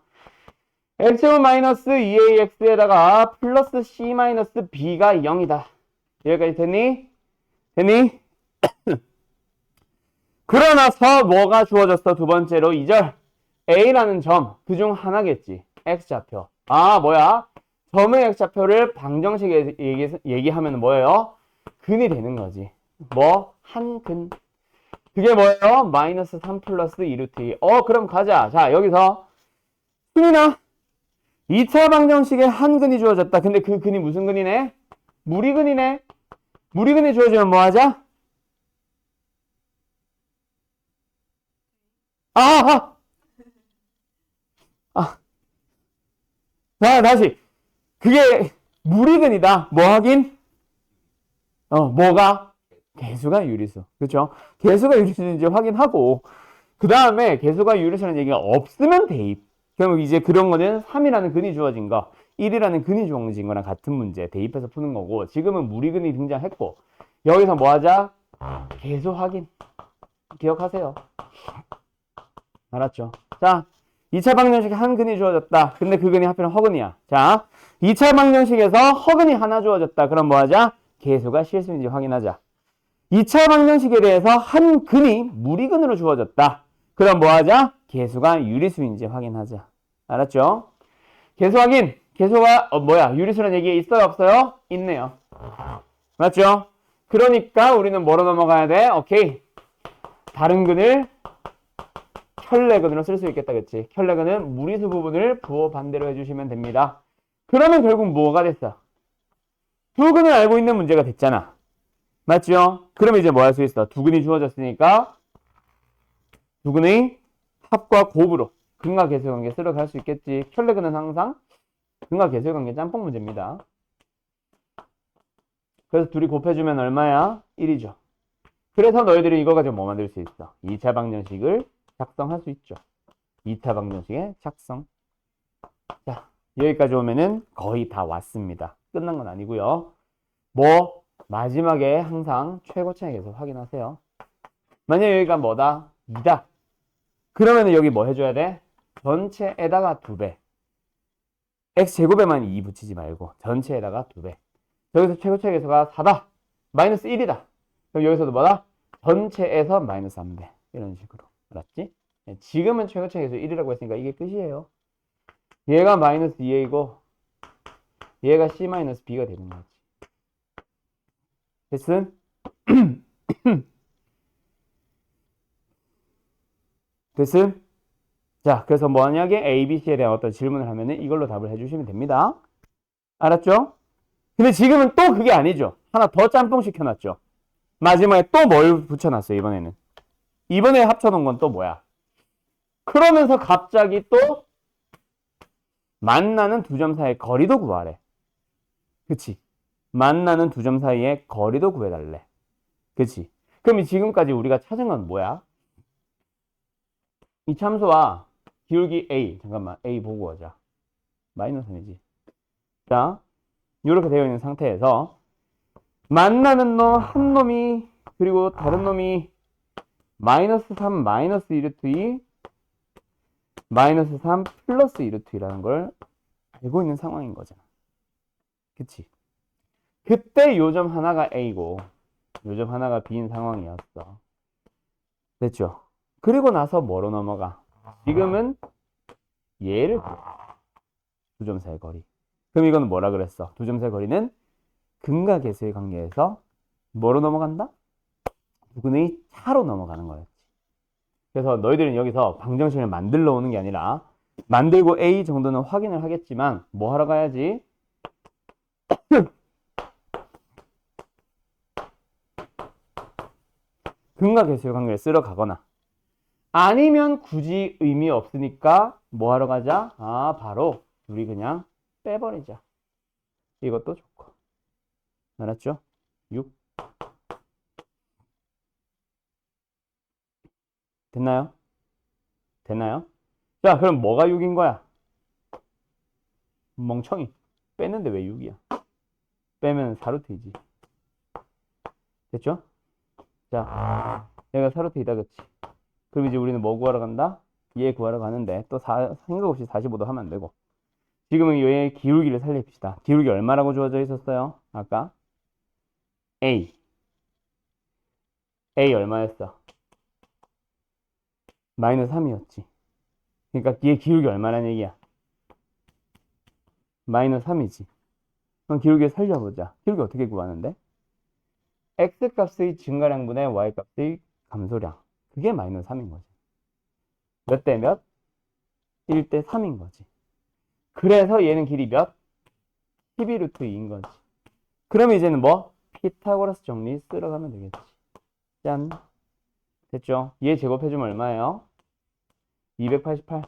x제곱 마이너스 2ax에다가 플러스 c 마이너스 b가 0이다. 여기까지 됐니? 됐니? 그러나서 뭐가 주어졌어? 두 번째로 2절. A라는 점, 그 중 하나겠지. X좌표. 뭐야? 점의 X좌표를 방정식에 얘기하면 뭐예요? 근이 되는 거지. 뭐? 한 근. 그게 뭐예요? 마이너스 3 플러스 2루트 2. 그럼 가자. 자, 여기서 승인아, 2차 방정식에 한 근이 주어졌다. 근데 그 근이 무슨 근이네? 무리근이네. 무리근이 주어지면 뭐 하자? 자, 다시. 그게 무리근이다. 뭐 하긴? 뭐가? 개수가 유리수. 그렇죠? 개수가 유리수인지 확인하고, 그 다음에 개수가 유리수라는 얘기가 없으면 대입. 그럼 이제 그런 거는 3이라는 근이 주어진 거, 1이라는 근이 주어진 거랑 같은 문제 대입해서 푸는 거고, 지금은 무리근이 등장했고, 여기서 뭐 하자? 개수 확인. 기억하세요. 알았죠? 자, 2차 방정식에 한 근이 주어졌다. 근데 그 근이 하필 허근이야. 자, 2차 방정식에서 허근이 하나 주어졌다. 그럼 뭐 하자? 계수가 실수인지 확인하자. 2차 방정식에 대해서 한 근이 무리근으로 주어졌다. 그럼 뭐 하자? 계수가 유리수인지 확인하자. 알았죠? 계수 확인. 계수가 유리수라는 얘기 있어요, 없어요? 있네요. 맞죠? 그러니까 우리는 뭐로 넘어가야 돼? 오케이. 다른 근을 켤레근으로 쓸 수 있겠다, 그치? 켤레근은 무리수 부분을 부호 반대로 해주시면 됩니다. 그러면 결국 뭐가 됐어? 두 근을 알고 있는 문제가 됐잖아. 맞죠? 그러면 이제 뭐 할 수 있어? 두 근이 주어졌으니까 두 근의 합과 곱으로 근과 계수의 관계 쓰러 갈 수 있겠지. 켤레근은 항상 근과 계수의 관계 짬뽕 문제입니다. 그래서 둘이 곱해주면 얼마야? 1이죠. 그래서 너희들이 이거 가지고 뭐 만들 수 있어? 2차 방정식을 작성할 수 있죠. 2차 방정식의 작성. 자, 여기까지 오면은 거의 다 왔습니다. 끝난 건 아니고요. 뭐 마지막에 항상 최고차의 계수 확인하세요. 만약 여기가 뭐다? 2다. 그러면은 여기 뭐 해줘야 돼? 전체에다가 2배. x제곱에만 2 붙이지 말고 전체에다가 2배. 여기서 최고차의 계수가 4다. 마이너스 1이다. 그럼 여기서도 뭐다? 전체에서 마이너스 3배. 이런 식으로. 알았지? 지금은 최고차의 계수 1이라고 했으니까 이게 끝이에요. 얘가 마이너스 2a이고 얘가 c-b가 되는 거지. 됐음? 됐음? 자, 그래서 만약에 A, B, C에 대한 어떤 질문을 하면은 이걸로 답을 해주시면 됩니다. 알았죠? 근데 지금은 또 그게 아니죠. 하나 더 짬뽕 시켜놨죠. 마지막에 또 뭘 붙여놨어요, 이번에는. 이번에 합쳐놓은 건 또 뭐야? 그러면서 갑자기 또 만나는 두 점 사이의 거리도 구하래. 그치? 만나는 두 점 사이의 거리도 구해달래. 그치? 그럼 지금까지 우리가 찾은 건 뭐야? 이 참수와 기울기 A, 잠깐만, A 보고 하자. 마이너스 3이지. 자, 이렇게 되어 있는 상태에서 만나는 놈 한 놈이 그리고 다른 놈이 마이너스 3 마이너스 1루트 2 마이너스 3 플러스 1루트 2라는 걸 알고 있는 상황인 거잖아. 그치? 그때 요점 하나가 A고 요점 하나가 B인 상황이었어. 됐죠? 그리고 나서 뭐로 넘어가? 지금은 얘를 두 점 사이 거리. 그럼 이거는 뭐라 그랬어? 두 점 사이 거리는 근과 계수의 관계에서 뭐로 넘어간다? 두근의 차로 넘어가는 거였지. 그래서 너희들은 여기서 방정식을 만들러 오는 게 아니라 만들고 A 정도는 확인을 하겠지만 뭐 하러 가야지? 근과 계수의 관계를 쓰러 가거나 아니면 굳이 의미 없으니까 뭐 하러 가자? 바로 우리 그냥 빼버리자. 이것도 좋고. 알았죠? 6. 됐나요? 됐나요? 자, 그럼 뭐가 6인 거야? 멍청이. 뺐는데 왜 6이야? 빼면 4루트이지. 됐죠? 자, 얘가 4루트이다, 그치? 그럼 이제 우리는 뭐 구하러 간다? 얘 구하러 가는데 또 생각 없이 45도 하면 안 되고. 지금은 얘의 기울기를 살립시다. 기울기 얼마라고 주어져 있었어요? 아까? A. A 얼마였어? 마이너스 3이었지. 그러니까 얘 기울기 얼마라는 얘기야? 마이너스 3이지. 그럼 기울기를 살려보자. 기울기 어떻게 구하는데? X값의 증가량분의 Y값의 감소량. 그게 마이너스 3인 거지. 몇 대 몇? 1대 3인 거지. 그래서 얘는 길이 몇? 12루트 2인 거지. 그러면 이제는 뭐? 피타고라스 정리 쓸어가면 되겠지. 짠. 됐죠? 얘 제곱해주면 얼마예요? 288.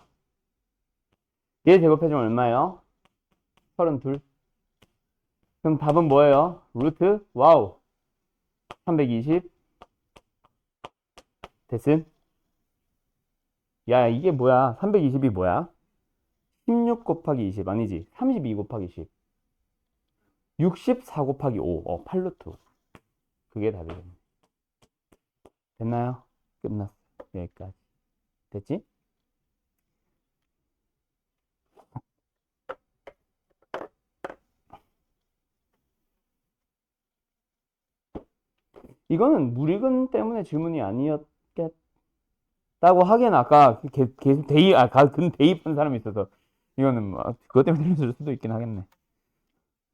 얘 제곱해주면 얼마예요? 32. 그럼 답은 뭐예요? 루트? 와우. 320. 됐음? 야, 이게 뭐야? 320이 뭐야? 16 곱하기 20 아니지? 32 곱하기 10. 64 곱하기 5. 8루트. 그게 답이겠네. 됐나요? 끝났어. 여기까지. 됐지? 이거는 무리근 때문에 질문이 아니었겠다고 하기엔 아까 계속 대입한 사람이 있어서 이거는 뭐 그것 때문에 틀렸을 수도 있긴 하겠네.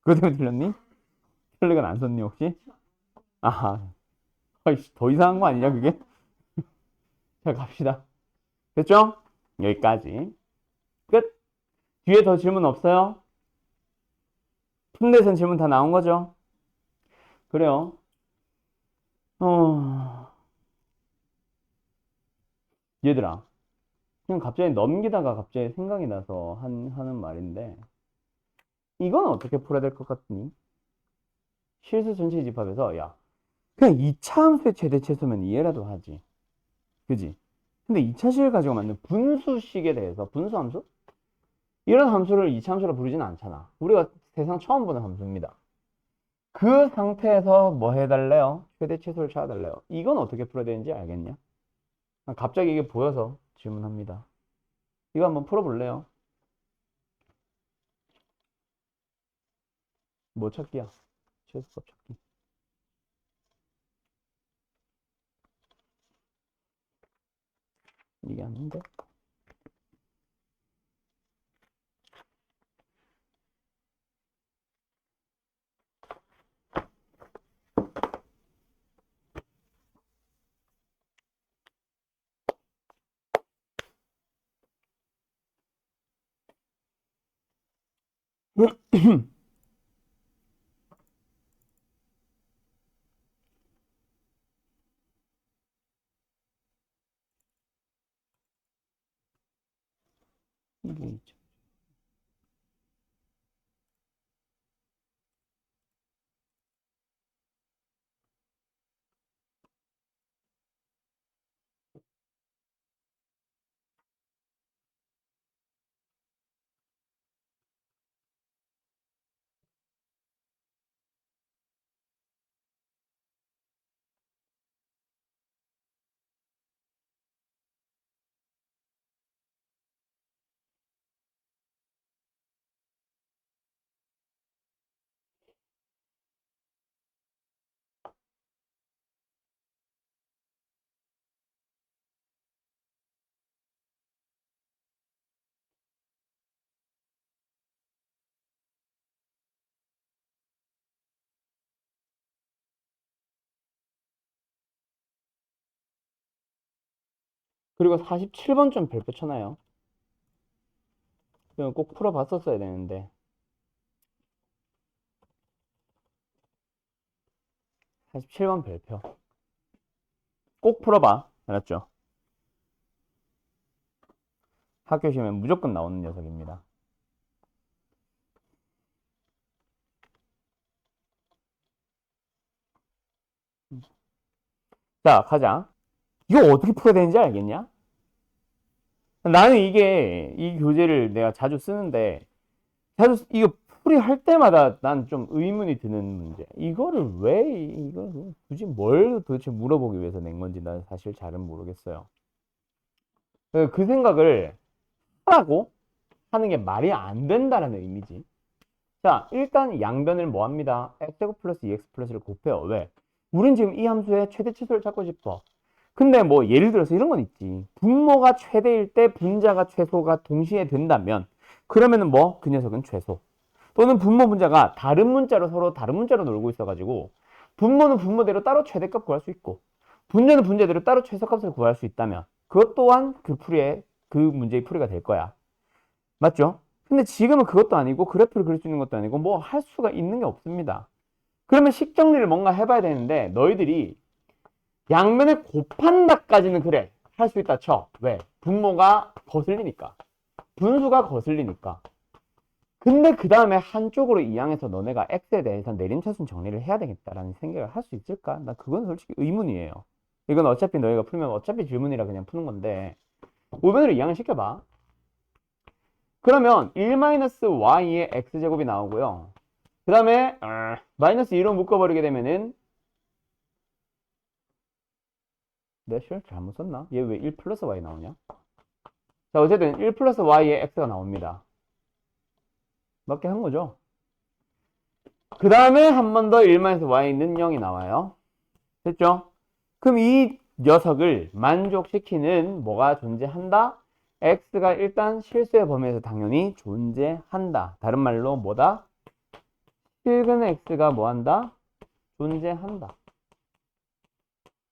그것 때문에 틀렸니? 혈액은 안 썼니 혹시? 아하, 더 이상한 거 아니냐 그게? 자 갑시다. 됐죠? 여기까지. 끝. 뒤에 더 질문 없어요? 푼데선 질문 다 나온 거죠? 그래요. 얘들아. 그냥 갑자기 넘기다가 갑자기 생각이 나서 하는 말인데, 이건 어떻게 풀어야 될 것 같니? 실수 전체 집합에서, 야, 그냥 2차 함수의 최대 최소면 이해라도 하지. 그지? 근데 2차식을 가지고 만든 분수식에 대해서, 분수함수? 이런 함수를 2차 함수로 부르지는 않잖아. 우리가 세상 처음 보는 함수입니다. 그 상태에서 뭐 해달래요? 최대 최소를 찾아달래요. 이건 어떻게 풀어야 되는지 알겠냐? 갑자기 이게 보여서 질문합니다. 이거 한번 풀어볼래요? 뭐 찾기야? 최소값 찾기. 이게 아닌데? 이게 있죠. 그리고 47번 좀 별표 쳐놔요. 이건 꼭 풀어봤었어야 되는데. 47번 별표. 꼭 풀어봐. 알았죠? 학교 시험에 무조건 나오는 녀석입니다. 자, 가자. 이거 어떻게 풀어야 되는지 알겠냐? 나는 이 교재를 내가 자주 쓰는데, 이거 풀이할 때마다 난 좀 의문이 드는 문제. 이거를 이거 굳이 뭘 도대체 물어보기 위해서 낸 건지 난 사실 잘은 모르겠어요. 그 생각을 하라고 하는 게 말이 안 된다는 의미지. 자, 일단 양변을 뭐 합니다? x제곱 플러스 2x 플러스를 곱해요. 왜? 우린 지금 이 함수의 최대 치수를 찾고 싶어. 근데 뭐 예를 들어서 이런 건 있지. 분모가 최대일 때 분자가 최소가 동시에 된다면 그러면은 뭐 그 녀석은 최소. 또는 분모 분자가 다른 문자로 서로 다른 문자로 놀고 있어가지고 분모는 분모대로 따로 최대값 구할 수 있고 분자는 분자대로 따로 최소값을 구할 수 있다면 그것 또한 그 문제의 풀이가 될 거야. 맞죠? 근데 지금은 그것도 아니고 그래프를 그릴 수 있는 것도 아니고 뭐 할 수가 있는 게 없습니다. 그러면 식 정리를 뭔가 해봐야 되는데 너희들이 양면을 곱한다까지는 그래 할 수 있다 쳐. 왜? 분모가 거슬리니까. 분수가 거슬리니까. 근데 그 다음에 한쪽으로 이항해서 너네가 x에 대해서 내림차순 정리를 해야 되겠다라는 생각을 할 수 있을까? 나 그건 솔직히 의문이에요. 이건 어차피 너희가 풀면 어차피 질문이라 그냥 푸는 건데 우변으로 이항을 시켜봐. 그러면 1-y의 x제곱이 나오고요. 그 다음에 마이너스 2로 묶어버리게 되면은 내가 잘못 썼나? 얘 왜 1 플러스 y 나오냐? 자 어쨌든 1 플러스 y의 x가 나옵니다. 맞게 한 거죠. 그 다음에 한 번 더 1-y는 0이 나와요. 됐죠? 그럼 이 녀석을 만족시키는 뭐가 존재한다? x가 일단 실수의 범위에서 당연히 존재한다. 다른 말로 뭐다? 실근 x가 뭐한다? 존재한다.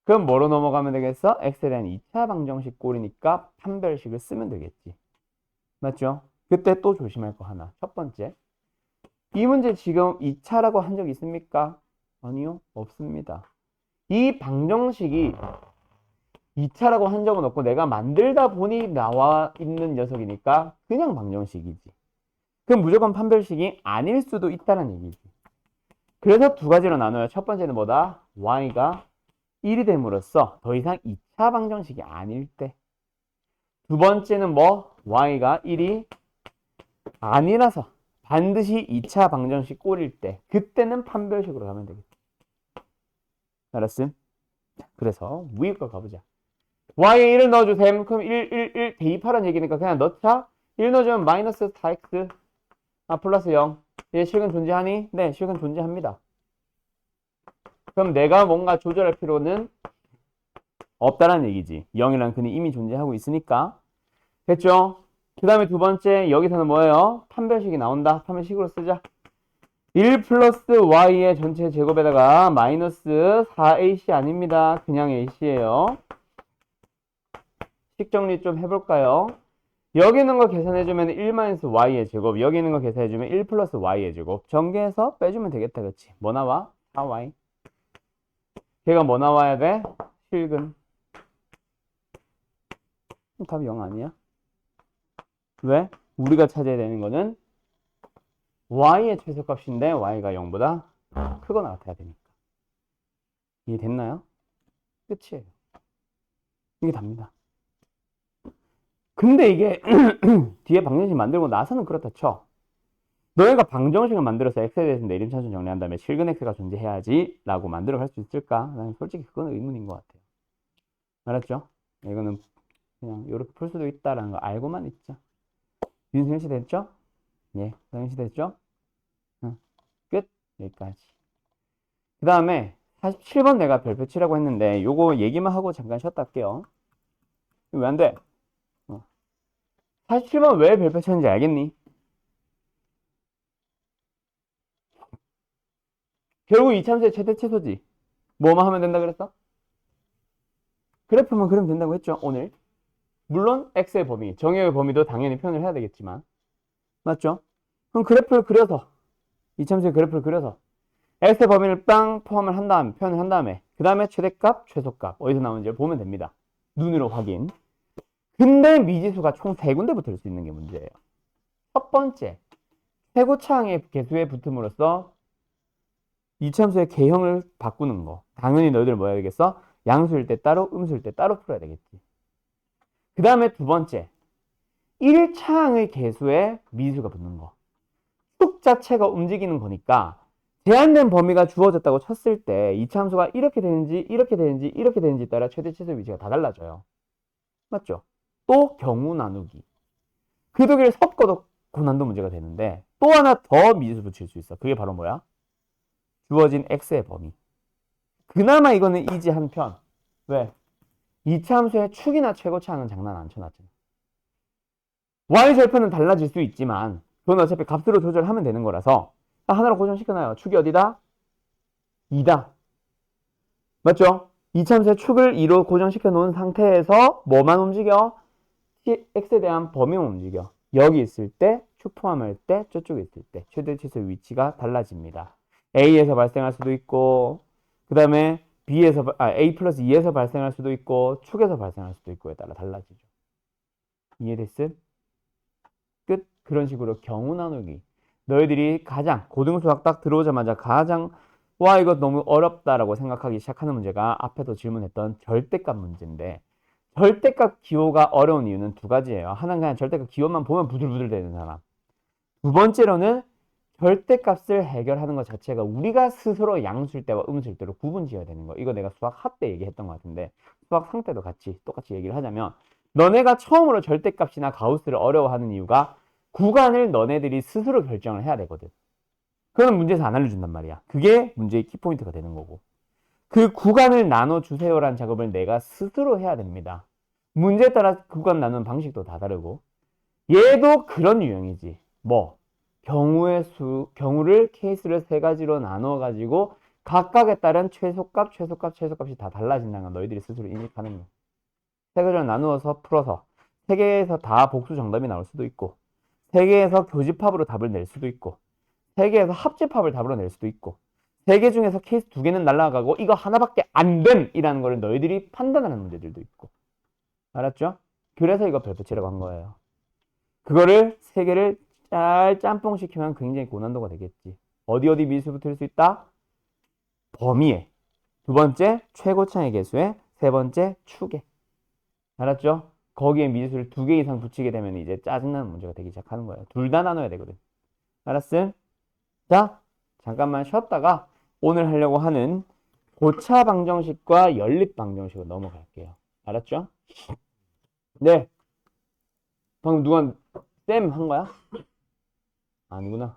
그럼 뭐로 넘어가면 되겠어? x에 대한 2차 방정식 꼴이니까 판별식을 쓰면 되겠지. 맞죠? 그때 또 조심할 거 하나. 첫 번째. 이 문제 지금 2차라고 한 적 있습니까? 아니요. 없습니다. 이 방정식이 2차라고 한 적은 없고 내가 만들다 보니 나와 있는 녀석이니까 그냥 방정식이지. 그럼 무조건 판별식이 아닐 수도 있다는 얘기지. 그래서 두 가지로 나눠요. 첫 번째는 뭐다? y가 1이 됨으로써 더 이상 2차 방정식이 아닐 때. 두 번째는 뭐? y가 1이 아니라서 반드시 2차 방정식 꼴일 때. 그때는 판별식으로 가면 되겠지. 알았음? 그래서 위에 거 가보자. y에 1을 넣어주셈. 그럼 1 대입하라는 얘기니까 그냥 넣자. 1 넣어주면 마이너스 4x 플러스 0. 얘 실근 존재하니? 네, 실근 존재합니다. 그럼 내가 뭔가 조절할 필요는 없다라는 얘기지. 0이라는 근이 이미 존재하고 있으니까. 됐죠? 그 다음에 두 번째, 여기서는 뭐예요? 판별식이 나온다. 판별식으로 쓰자. 1 플러스 y의 전체 제곱에다가 마이너스 4ac 아닙니다. 그냥 ac예요. 식 정리 좀 해볼까요? 여기 있는 거 계산해주면 1 마이너스 y의 제곱, 여기 있는 거 계산해주면 1 플러스 y의 제곱. 전개해서 빼주면 되겠다, 그치? 뭐 나와? 4y. 걔가 뭐 나와야 돼? 실근. 답이 0 아니야? 왜? 우리가 찾아야 되는 거는 y의 최소값인데 y가 0보다 크거나 같아야 되니까. 이해됐나요? 끝이에요. 이게 답니다. 근데 이게 뒤에 방정식 만들고 나서는 그렇다 쳐. 너희가 방정식을 만들어서 x에 대해서 내림차순 정리한 다음에 실근 x가 존재해야지 라고 만들어 갈 수 있을까? 나는 솔직히 그건 의문인 것 같아요. 알았죠? 이거는 그냥 이렇게 풀 수도 있다라는 거 알고만 있자. 윤승현 씨 됐죠? 예, 성현 씨 됐죠? 끝. 여기까지. 그 다음에 47번 내가 별표 치라고 했는데 요거 얘기만 하고 잠깐 쉬었다 할게요. 왜 안 돼? 47번 왜 별표 쳤는지 알겠니? 결국 이참수의 최대 최소지. 뭐만 하면 된다 그랬어? 그래프만 그리면 된다고 했죠, 오늘. 물론 x의 범위, 정의의 범위도 당연히 표현을 해야 되겠지만. 맞죠? 그럼 그래프를 그려서 이참수의 그래프를 그려서 x의 범위를 빵 포함을 한 다음에 표현을 한 다음에 그 다음에 최대값, 최소값 어디서 나오는지 보면 됩니다. 눈으로 확인. 근데 미지수가 총 3군데 붙을 수 있는 게 문제예요. 첫 번째, 최고차항의 개수에 붙음으로써 이참수의 개형을 바꾸는 거. 당연히 너희들 뭐 해야 되겠어? 양수일 때 따로, 음수일 때 따로 풀어야 되겠지. 그 다음에 두 번째, 1차항의 개수에 미지수가 붙는 거. 축 자체가 움직이는 거니까 제한된 범위가 주어졌다고 쳤을 때 이차함수가 이렇게 되는지 이렇게 되는지 이렇게 되는지 따라 최대 최소 위치가 다 달라져요. 맞죠? 또 경우 나누기. 그 두 개를 섞어도 고난도 문제가 되는데 또 하나 더 미지수 붙일 수 있어. 그게 바로 뭐야? 주어진 x의 범위. 그나마 이거는 이지한 편. 왜? 이차함수의 축이나 최고차항은 장난 안 쳐놨잖아. y절편은 달라질 수 있지만 그건 어차피 값으로 조절하면 되는 거라서 하나로 고정시켜놔요. 축이 어디다? 2다. 맞죠? 이참수의 축을 2로 고정시켜 놓은 상태에서 뭐만 움직여? x에 대한 범위만 움직여. 여기 있을 때, 축 포함할 때, 저쪽에 있을 때 최대 최소 위치가 달라집니다. a에서 발생할 수도 있고 그 다음에 a 플러스 2에서 발생할 수도 있고 축에서 발생할 수도 있고에 따라 달라지죠. 이해됐음? 끝. 그런 식으로 경우 나누기. 너희들이 가장 고등수학 딱 들어오자마자 가장 와 이거 너무 어렵다라고 생각하기 시작하는 문제가 앞에도 질문했던 절대값 문제인데 절대값 기호가 어려운 이유는 두 가지예요. 하나는 그냥 절대값 기호만 보면 부들부들 되는 사람. 두 번째로는 절대값을 해결하는 것 자체가 우리가 스스로 양수일 때와 음수일 때로 구분 지어야 되는 거. 이거 내가 수학 하 때 얘기했던 것 같은데 수학 상 때도 똑같이 얘기를 하자면 너네가 처음으로 절대값이나 가우스를 어려워하는 이유가 구간을 너네들이 스스로 결정을 해야 되거든. 그거는 문제에서 안 알려준단 말이야. 그게 문제의 키포인트가 되는 거고. 그 구간을 나눠주세요라는 작업을 내가 스스로 해야 됩니다. 문제에 따라 구간 나누는 방식도 다 다르고 얘도 그런 유형이지. 뭐 경우를 케이스를 세 가지로 나눠 가지고 각각에 따른 최소값이 다 달라진다는 건 너희들이 스스로 인식하는 거. 세 가지로 나누어서 풀어서 세 개에서 다 복수 정답이 나올 수도 있고 세 개에서 교집합으로 답을 낼 수도 있고 세 개에서 합집합을 답으로 낼 수도 있고 세 개 중에서 케이스 두 개는 날라가고 이거 하나밖에 안 됨이라는 걸 너희들이 판단하는 문제들도 있고 알았죠? 그래서 이거 별표치라고 한 거예요. 그거를 세 개를 잘 짬뽕시키면 굉장히 고난도가 되겠지. 어디 미수 붙을 수 있다? 범위에. 두 번째, 최고차의 개수에. 세 번째, 축에. 알았죠? 거기에 미수를 두 개 이상 붙이게 되면 이제 짜증나는 문제가 되기 시작하는 거예요. 둘 다 나눠야 되거든. 알았음? 자, 잠깐만 쉬었다가 오늘 하려고 하는 고차 방정식과 연립 방정식으로 넘어갈게요. 알았죠? 네. 방금 누가 쌤 한 거야? 아니구나.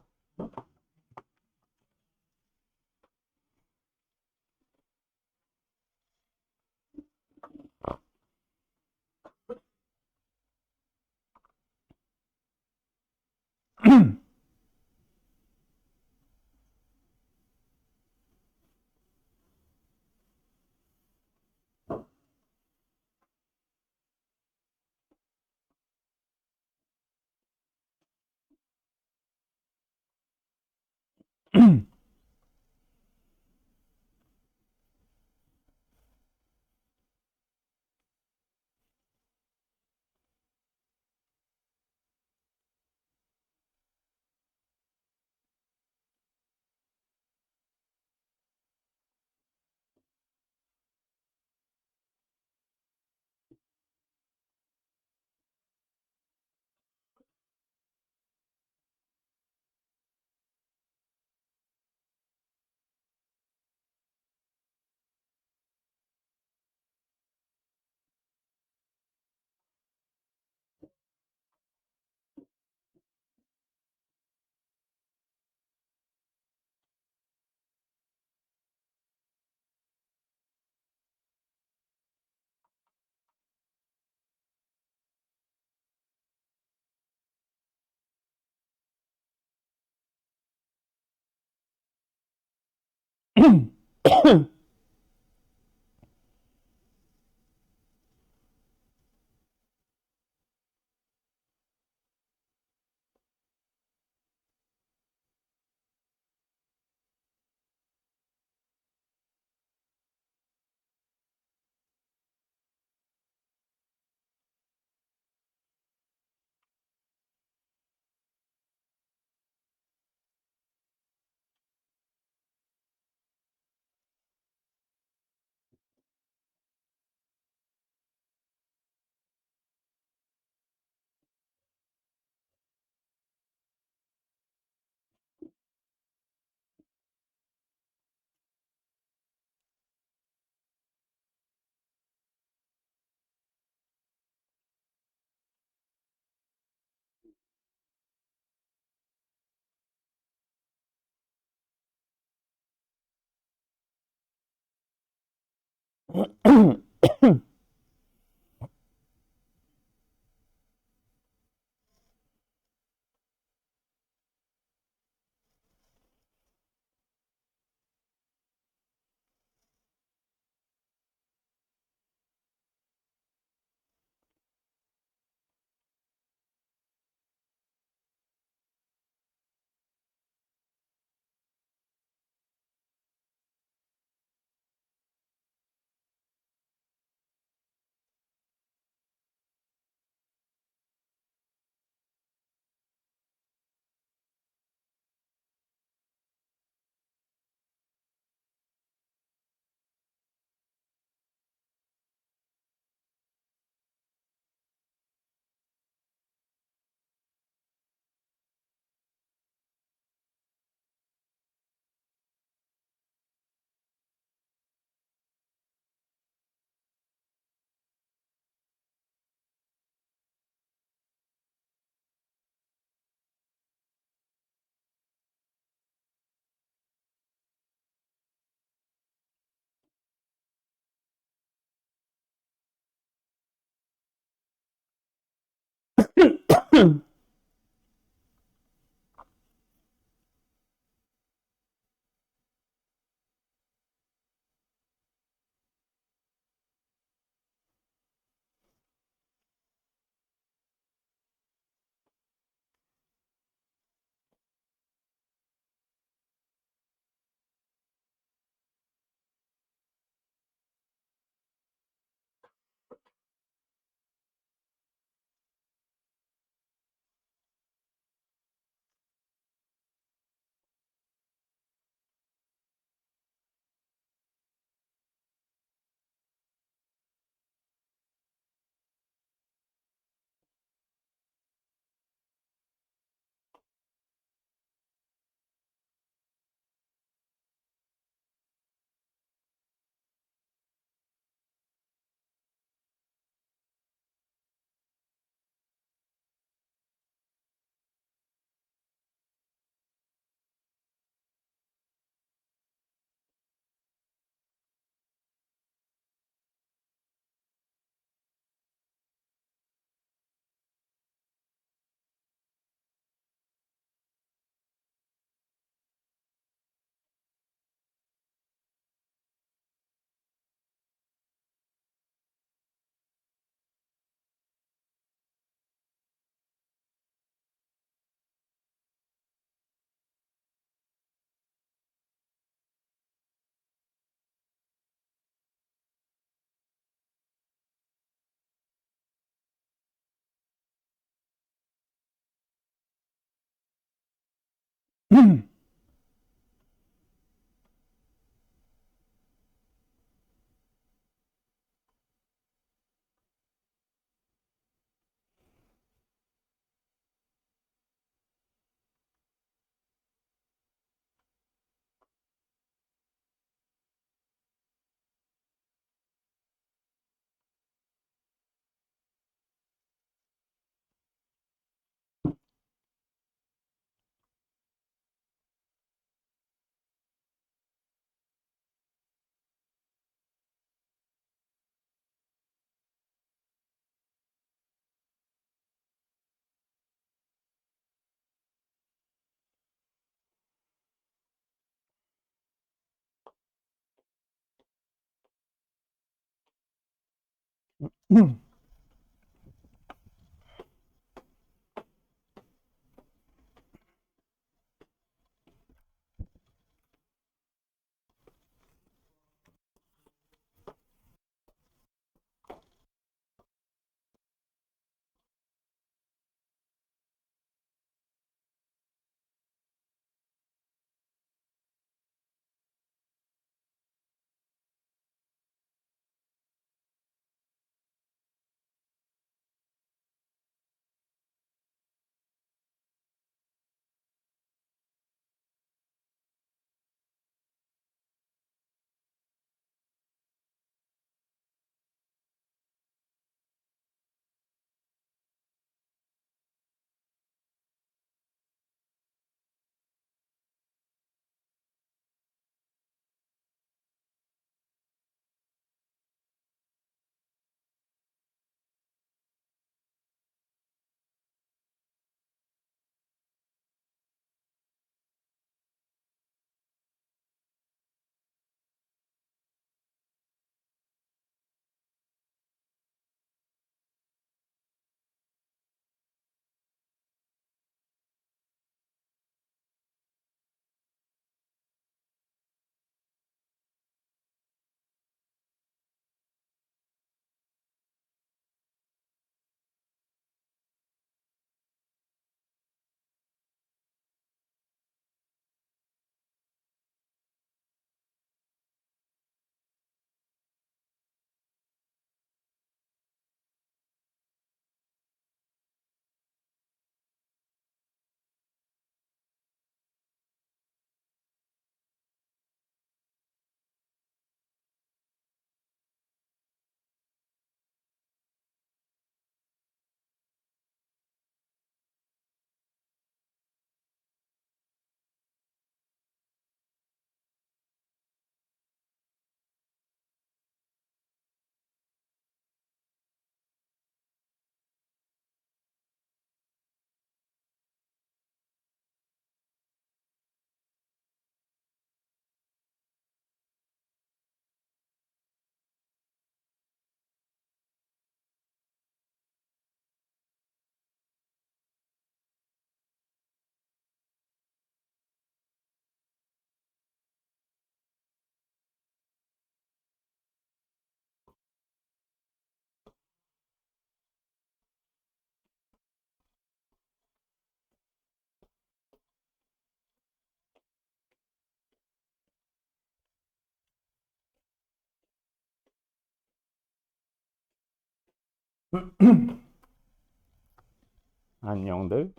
안녕들.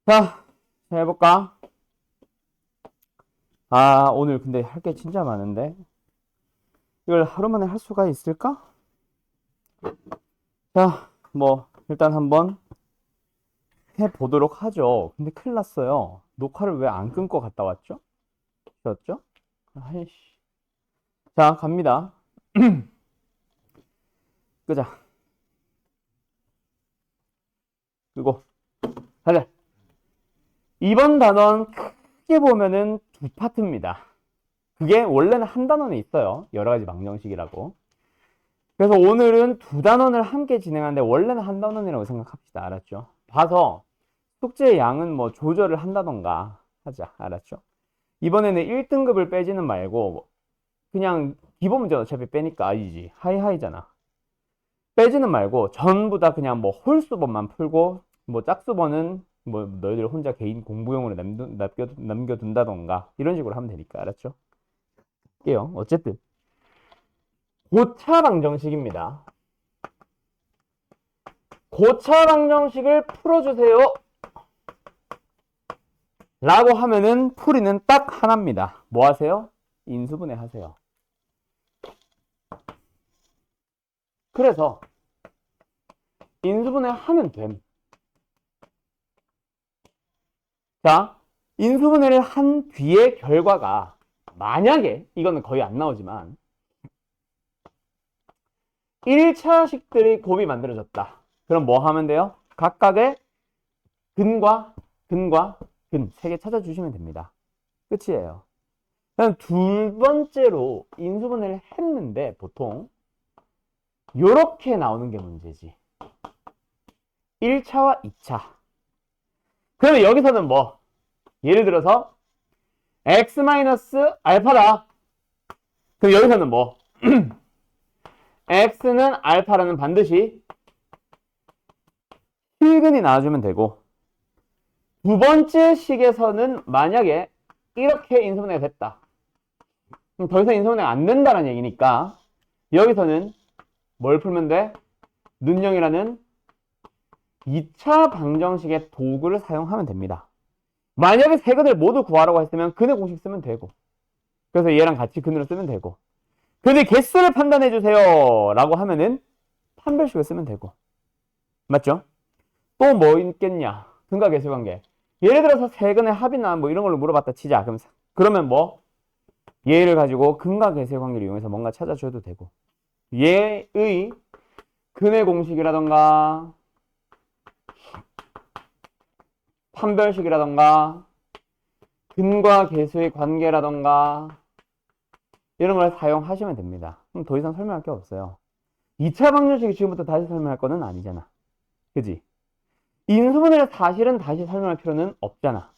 자, 해볼까? 아, 오늘 근데 할 게 진짜 많은데. 이걸 하루 만에 할 수가 있을까? 자, 뭐, 일단 한번 해보도록 하죠. 근데 큰일 났어요. 녹화를 왜 안 끊고 갔다 왔죠? 죠 아이씨. 자, 갑니다. 끄자. 끄고. 가자. 이번 단원 크게 보면은 두 파트입니다. 그게 원래는 한 단원에 있어요. 여러 가지 방정식이라고. 그래서 오늘은 두 단원을 함께 진행하는데 원래는 한 단원이라고 생각합시다. 알았죠? 봐서 숙제의 양은 뭐 조절을 한다던가 하자. 알았죠? 이번에는 1등급을 빼지는 말고 그냥 기본 문제 어차피 빼니까 아니지. 하이하이잖아. 빼지는 말고 전부 다 그냥 뭐 홀수번만 풀고 뭐 짝수번은 뭐 너희들 혼자 개인 공부용으로 남겨둔다던가 이런 식으로 하면 되니까. 알았죠? 할게요. 어쨌든 고차 방정식입니다. 고차 방정식을 풀어주세요 라고 하면은 풀이는 딱 하나입니다. 뭐 하세요? 인수분해 하세요. 그래서 인수분해 하면 됨. 자, 인수분해를 한 뒤의 결과가 만약에 이거는 거의 안 나오지만 1차식들이 곱이 만들어졌다. 그럼 뭐 하면 돼요? 각각의 근과 근과 근 3개 찾아주시면 됩니다. 끝이에요. 그럼 두 번째로 인수분해를 했는데 보통 요렇게 나오는 게 문제지. 1차와 2차. 그러면 여기서는 뭐? 예를 들어서 x-알파다. 그럼 여기서는 뭐? x는 알파라는 반드시 실근이 나와주면 되고 두 번째 식에서는 만약에 이렇게 인수분해가 됐다. 그럼 더 이상 인수분해가 안 된다는 얘기니까 여기서는 뭘 풀면 돼? 눈형이라는 2차 방정식의 도구를 사용하면 됩니다. 만약에 세 근을 모두 구하라고 했으면 근의 공식 쓰면 되고 그래서 얘랑 같이 근으로 쓰면 되고 근데 개수를 판단해 주세요 라고 하면은 판별식을 쓰면 되고 맞죠? 또 뭐 있겠냐? 근과 개수 관계. 예를 들어서 세 근의 합이나 뭐 이런 걸로 물어봤다 치자. 그러면 뭐 얘를 가지고 근과 개수의 관계를 이용해서 뭔가 찾아줘도 되고 얘의 근의 공식이라던가 판별식이라던가 근과 개수의 관계라던가 이런 걸 사용하시면 됩니다. 그럼 더 이상 설명할 게 없어요. 2차 방정식이 지금부터 다시 설명할 거는 아니잖아. 그지? 인수분해를 사실은 다시 설명할 필요는 없잖아.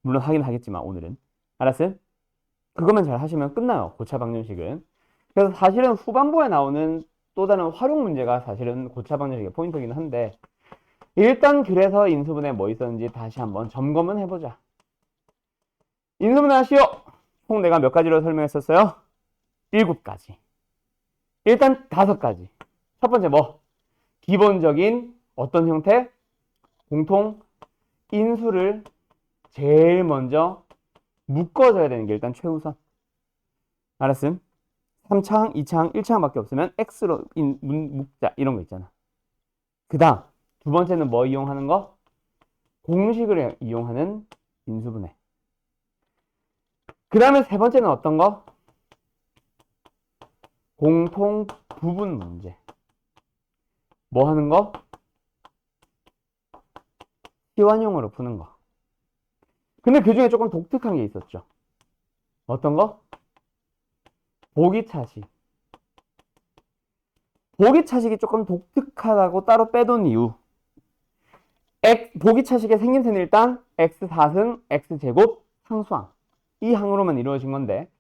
물론 하긴 하겠지만 오늘은. 알았어? 그것만 잘 하시면 끝나요. 고차 방정식은. 그래서 사실은 후반부에 나오는 또 다른 활용 문제가 사실은 고차 방정식의 포인트이긴 한데 일단 그래서 인수분해 뭐 있었는지 다시 한번 점검은 해보자. 인수분해 하시오. 총 내가 몇 가지로 설명했었어요? 7가지. 일단 5가지. 첫 번째 뭐? 기본적인 어떤 형태? 공통 인수를 제일 먼저 묶어줘야 되는 게 일단 최우선. 알았음? 3차항, 2차항, 1차항밖에 없으면 X로 묶자. 이런 거 있잖아. 그 다음 두 번째는 뭐 이용하는 거? 공식을 이용하는 인수분해. 그 다음에 세 번째는 어떤 거? 공통 부분 문제. 뭐 하는 거? 시완용으로 푸는 거. 근데 그 중에 조금 독특한 게 있었죠. 어떤 거? 보기차식. 보기차식이 조금 독특하다고 따로 빼둔 이유. 보기차식의 생김새는 일단 x4승, x제곱, 상수항. 이 항으로만 이루어진 건데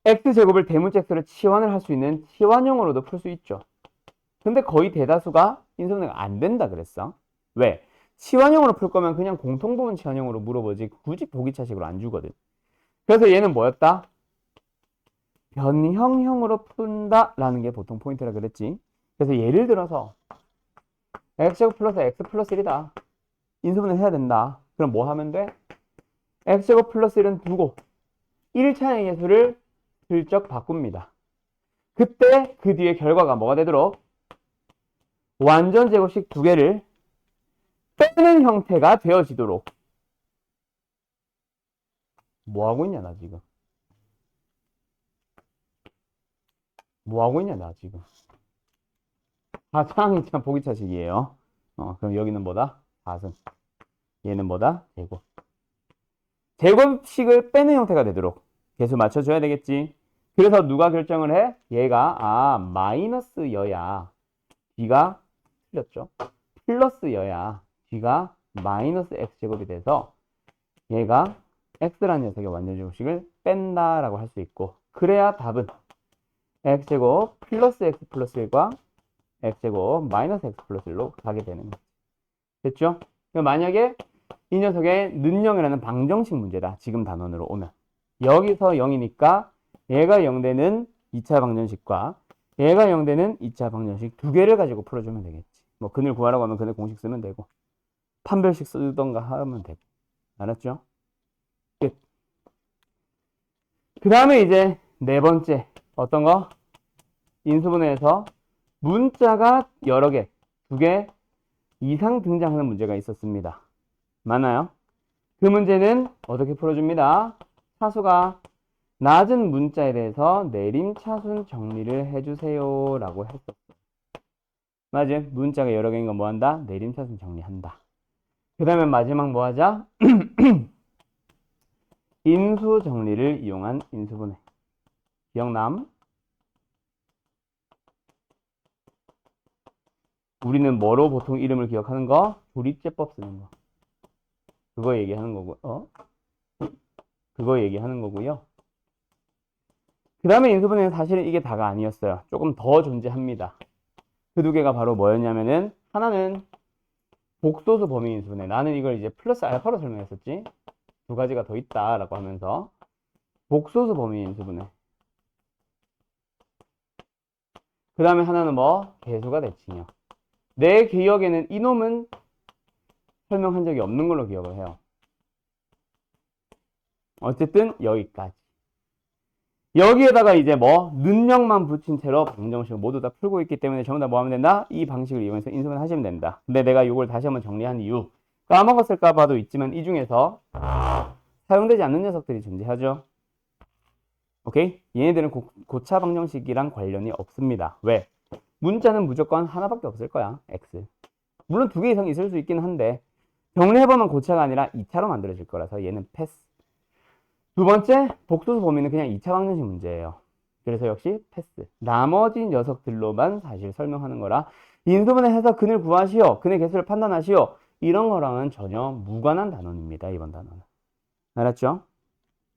x제곱을 대문자 x로 치환을 할 수 있는 치환형으로도 풀 수 있죠. 근데 거의 대다수가 인수분해가 안 된다 그랬어. 왜? 치환형으로 풀 거면 그냥 공통부분 치환형으로 물어보지 굳이 보기차식으로 안 주거든. 그래서 얘는 뭐였다? 변형형으로 푼다라는 게 보통 포인트라 그랬지. 그래서 예를 들어서 x제곱 플러스 x 플러스 1이다. 인수분해 해야 된다. 그럼 뭐 하면 돼? x제곱 플러스 1은 두고 1차의 개수를 슬쩍 바꿉니다. 그때 그 뒤에 결과가 뭐가 되도록 완전 제곱식 두 개를 빼는 형태가 되어지도록. 뭐 하고 있냐 나 지금. 뭐 하고 있냐 나 지금. 상이 참 보기 차식이에요. 그럼 여기는 뭐다? 4승. 얘는 뭐다? 제곱. 제곱식을 빼는 형태가 되도록 개수 맞춰줘야 되겠지. 그래서 누가 결정을 해? 얘가 마이너스여야 뒤가 틀렸죠. 플러스여야 뒤가 마이너스 x제곱이 돼서 얘가 x라는 녀석의 완전제곱식을 뺀다라고 할 수 있고, 그래야 답은 x제곱 플러스 x 플러스 1과 x제곱 마이너스 x 플러스 1로 가게 되는 거죠. 됐죠? 만약에 이 녀석의 는영이라는 방정식 문제다. 지금 단원으로 오면. 여기서 0이니까 얘가 0 되는 2차 방정식과 얘가 0 되는 2차 방정식 두 개를 가지고 풀어주면 되겠지. 뭐 근을 구하라고 하면 근의 공식 쓰면 되고, 판별식 쓰던가 하면 되고. 알았죠? 끝. 그 다음에 이제 네 번째. 어떤 거? 인수분해에서 문자가 여러 개, 두 개 이상 등장하는 문제가 있었습니다. 맞나요? 그 문제는 어떻게 풀어줍니다? 차수가 낮은 문자에 대해서 내림차순 정리를 해주세요 라고 했었어. 맞지? 문자가 여러 개인 건 뭐 한다? 내림차순 정리한다. 그 다음에 마지막 뭐 하자? 인수 정리를 이용한 인수분해. 기억남? 우리는 뭐로 보통 이름을 기억하는 거? 조립제법 쓰는 거. 그거 얘기하는 거고, 그거 얘기하는 거고요. 그 다음에 인수분해는 사실은 이게 다가 아니었어요. 조금 더 존재합니다. 그 두 개가 바로 뭐였냐면은, 하나는 복소수 범위 인수분해. 나는 이걸 이제 플러스 알파로 설명했었지. 두 가지가 더 있다라고 하면서 복소수 범위 인수분해. 그 다음에 하나는 뭐? 개수가 대칭이요. 내 기억에는 이놈은 설명한 적이 없는 걸로 기억을 해요. 어쨌든 여기까지. 여기에다가 이제 뭐 능력만 붙인 채로 방정식을 모두 다 풀고 있기 때문에 전부 다 뭐 하면 된다? 이 방식을 이용해서 인수분해 하시면 된다. 근데 내가 이걸 다시 한번 정리한 이유, 까먹었을까 봐도 있지만 이 중에서 사용되지 않는 녀석들이 존재하죠. 오케이? 얘네들은 고차 방정식이랑 관련이 없습니다. 왜? 문자는 무조건 하나밖에 없을 거야. x. 물론 두 개 이상 있을 수 있긴 한데 정리해보면 고차가 아니라 2차로 만들어질 거라서 얘는 패스. 두 번째, 복소수 범위는 그냥 2차 방정식 문제예요. 그래서 역시 패스. 나머지 녀석들로만 사실 설명하는 거라 인수분해 해서 근을 구하시오, 근의 개수를 판단하시오, 이런 거랑은 전혀 무관한 단원입니다. 이번 단원은. 알았죠?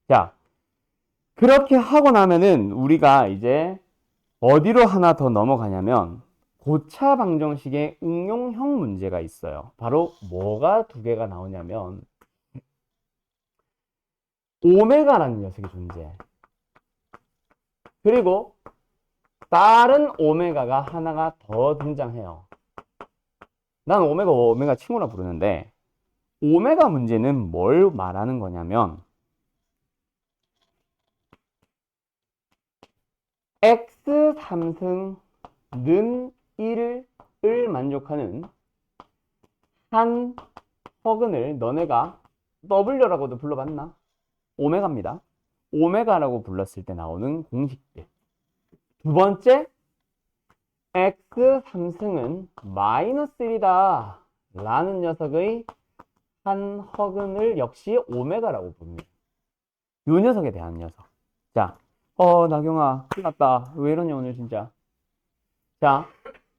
자, 그렇게 하고 나면은 우리가 이제 어디로 하나 더 넘어가냐면 고차 방정식의 응용형 문제가 있어요. 바로 뭐가 두 개가 나오냐면 오메가라는 녀석이 존재해. 그리고 다른 오메가가 하나가 더 등장해요. 난 오메가 친구라 부르는데, 오메가 문제는 뭘 말하는 거냐면 x 3승 는 1을 만족하는 한 허근을 너네가 W라고도 불러봤나? 오메가입니다. 오메가라고 불렀을 때 나오는 공식들. 두 번째, x 3승은 마이너스 1이다 라는 녀석의 한 허근을 역시 오메가라고 부릅니다. 이 녀석에 대한 녀석. 자, 나경아, 큰일 났다. 왜 이러냐 오늘 진짜. 자,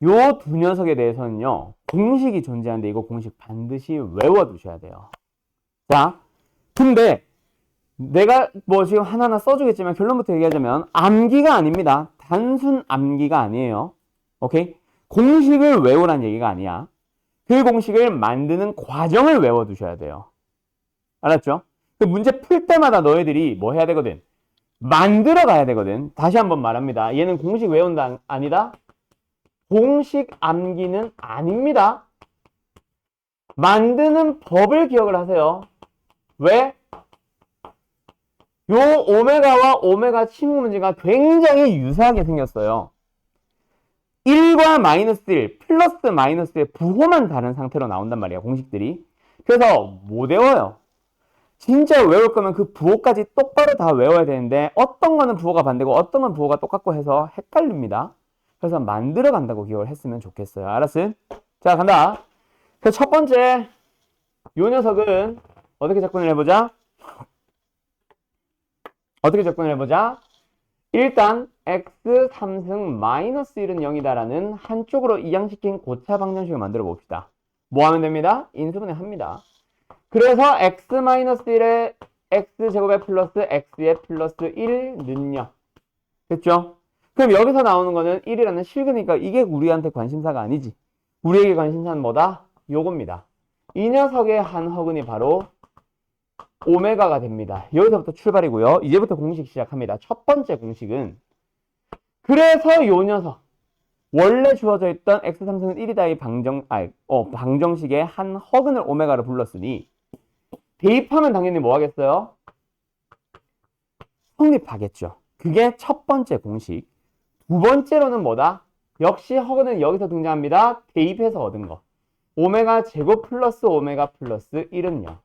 요 두 녀석에 대해서는요, 공식이 존재하는데 이거 공식 반드시 외워두셔야 돼요. 자, 근데 내가 뭐 지금 하나하나 써주겠지만 결론부터 얘기하자면 암기가 아닙니다. 단순 암기가 아니에요. 오케이? 공식을 외우란 얘기가 아니야. 그 공식을 만드는 과정을 외워두셔야 돼요. 알았죠? 그 문제 풀 때마다 너희들이 뭐 해야 되거든? 만들어 가야 되거든. 다시 한번 말합니다. 얘는 공식 외운다 아니다? 공식 암기는 아닙니다. 만드는 법을 기억을 하세요. 왜? 요 오메가와 오메가 친구 문제가 굉장히 유사하게 생겼어요. 1과 마이너스 1, 플러스 마이너스의 부호만 다른 상태로 나온단 말이야, 공식들이. 그래서 못 외워요. 진짜 외울 거면 그 부호까지 똑바로 다 외워야 되는데 어떤 거는 부호가 반대고 어떤 건 부호가 똑같고 해서 헷갈립니다. 그래서 만들어 간다고 기억을 했으면 좋겠어요. 알았음? 자, 간다. 그 첫 번째 요 녀석은 어떻게 접근을 해보자? 어떻게 접근을 해보자? 일단 x 3승 마이너스 1은 0이다라는 한쪽으로 이양시킨 고차 방정식을 만들어 봅시다. 뭐 하면 됩니다? 인수분해 합니다. 그래서 x-1의 x제곱에 플러스 x의 플러스 1는요. 됐죠? 그럼 여기서 나오는 거는 1이라는 실근이니까 이게 우리한테 관심사가 아니지. 우리에게 관심사는 뭐다? 요겁니다. 이 녀석의 한 허근이 바로 오메가가 됩니다. 여기서부터 출발이고요. 이제부터 공식 시작합니다. 첫 번째 공식은 그래서 요 녀석 원래 주어져 있던 x3승은 1이다 이 방정식의 한 허근을 오메가로 불렀으니 대입하면 당연히 뭐 하겠어요? 성립하겠죠. 그게 첫 번째 공식. 두 번째로는 뭐다? 역시 허근은 여기서 등장합니다. 대입해서 얻은 거. 오메가 제곱 플러스 오메가 플러스 1은요.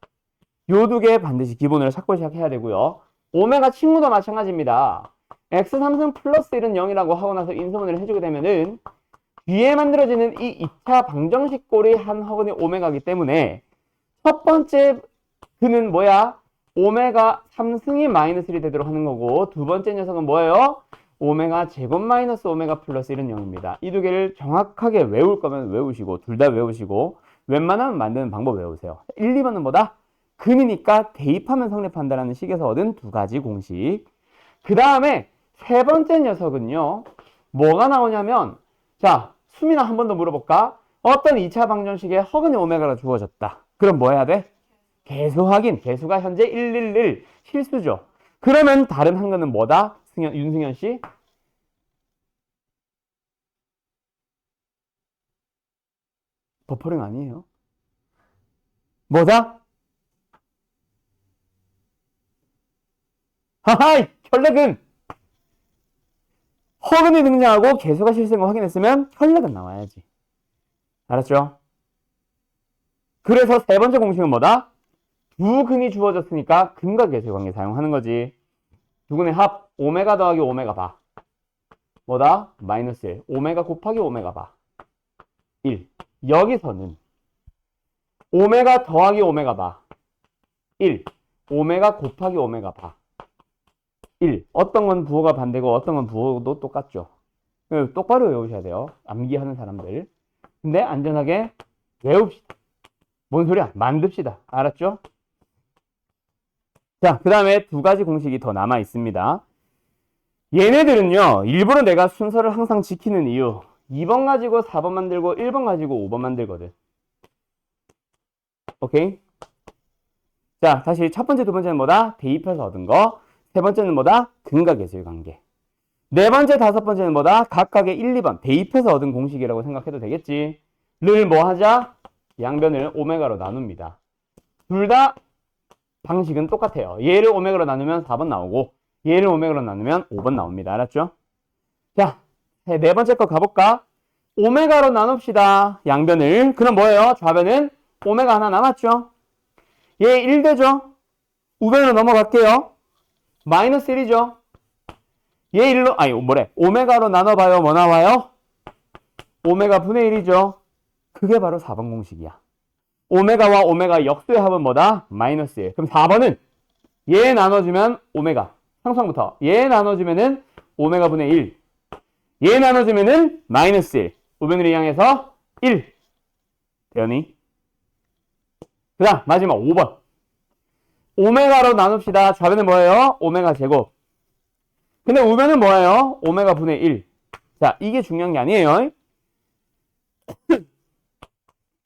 요 두 개 반드시 기본으로 찾고 시작해야 되고요. 오메가 친구도 마찬가지입니다. x3승 플러스 1은 0이라고 하고 나서 인수분해를 해주게 되면은 뒤에 만들어지는 이 2차 방정식 꼴이 한 허근이 오메가이기 때문에 첫 번째 그는 뭐야? 오메가 3승이 마이너스 1이 되도록 하는 거고 두 번째 녀석은 뭐예요? 오메가 제곱 마이너스 오메가 플러스 1은 0입니다. 이 두 개를 정확하게 외울 거면 외우시고 둘 다 외우시고 웬만하면 만드는 방법 외우세요. 1, 2번은 뭐다? 근이니까 대입하면 성립한다라는 식에서 얻은 두 가지 공식. 그 다음에 세 번째 녀석은요. 뭐가 나오냐면 자, 수민아 한 번 더 물어볼까? 어떤 2차 방정식에 허근의 오메가가 주어졌다. 그럼 뭐 해야 돼? 개수 확인. 개수가 현재 111 실수죠. 그러면 다른 한 거는 뭐다? 윤승현 씨? 버퍼링 아니에요. 뭐다? 하하이! 혈렉은! 허근이 등장하고 개수가 실수인 거 확인했으면 혈렉은 나와야지. 알았죠? 그래서 세 번째 공식은 뭐다? 두 근이 주어졌으니까 근과 개수의 관계 사용하는 거지. 두 근의 합 오메가 더하기 오메가 바. 뭐다? 마이너스 1. 오메가 곱하기 오메가 바. 1. 여기서는 오메가 더하기 오메가 바. 1. 오메가 곱하기 오메가 바. 1. 어떤 건 부호가 반대고 어떤 건 부호도 똑같죠. 똑바로 외우셔야 돼요. 암기하는 사람들. 근데 안전하게 외웁시다. 뭔 소리야? 만듭시다. 알았죠? 자, 그 다음에 두 가지 공식이 더 남아 있습니다. 얘네들은요, 일부러 내가 순서를 항상 지키는 이유. 2번 가지고 4번 만들고 1번 가지고 5번 만들거든. 오케이? 자, 다시 첫 번째, 두 번째는 뭐다? 대입해서 얻은 거. 세 번째는 뭐다? 근과 개수의 관계. 네 번째, 다섯 번째는 뭐다? 각각의 1, 2번 대입해서 얻은 공식이라고 생각해도 되겠지. 를 뭐 하자? 양변을 오메가로 나눕니다. 둘 다 방식은 똑같아요. 얘를 오메가로 나누면 4번 나오고 얘를 오메가로 나누면 5번 나옵니다. 알았죠? 자, 네 번째 거 가볼까? 오메가로 나눕시다. 양변을. 그럼 뭐예요? 좌변은 오메가 하나 남았죠? 얘 1 되죠? 우변으로 넘어갈게요. 마이너스 1이죠? 얘 1로, 오메가로 나눠봐요. 뭐 나와요? 오메가 분의 1이죠? 그게 바로 4번 공식이야. 오메가와 오메가 역수의 합은 뭐다? 마이너스 1. 그럼 4번은 얘 나눠주면 오메가. 상수항부터. 얘 나눠주면은 오메가 분의 1. 얘 나눠주면은 마이너스 1. 우변으로 향해서 1. 되었니? 그 다음 마지막 5번. 오메가로 나눕시다. 좌변은 뭐예요? 오메가 제곱. 근데 우변은 뭐예요? 오메가 분의 1. 자, 이게 중요한 게 아니에요.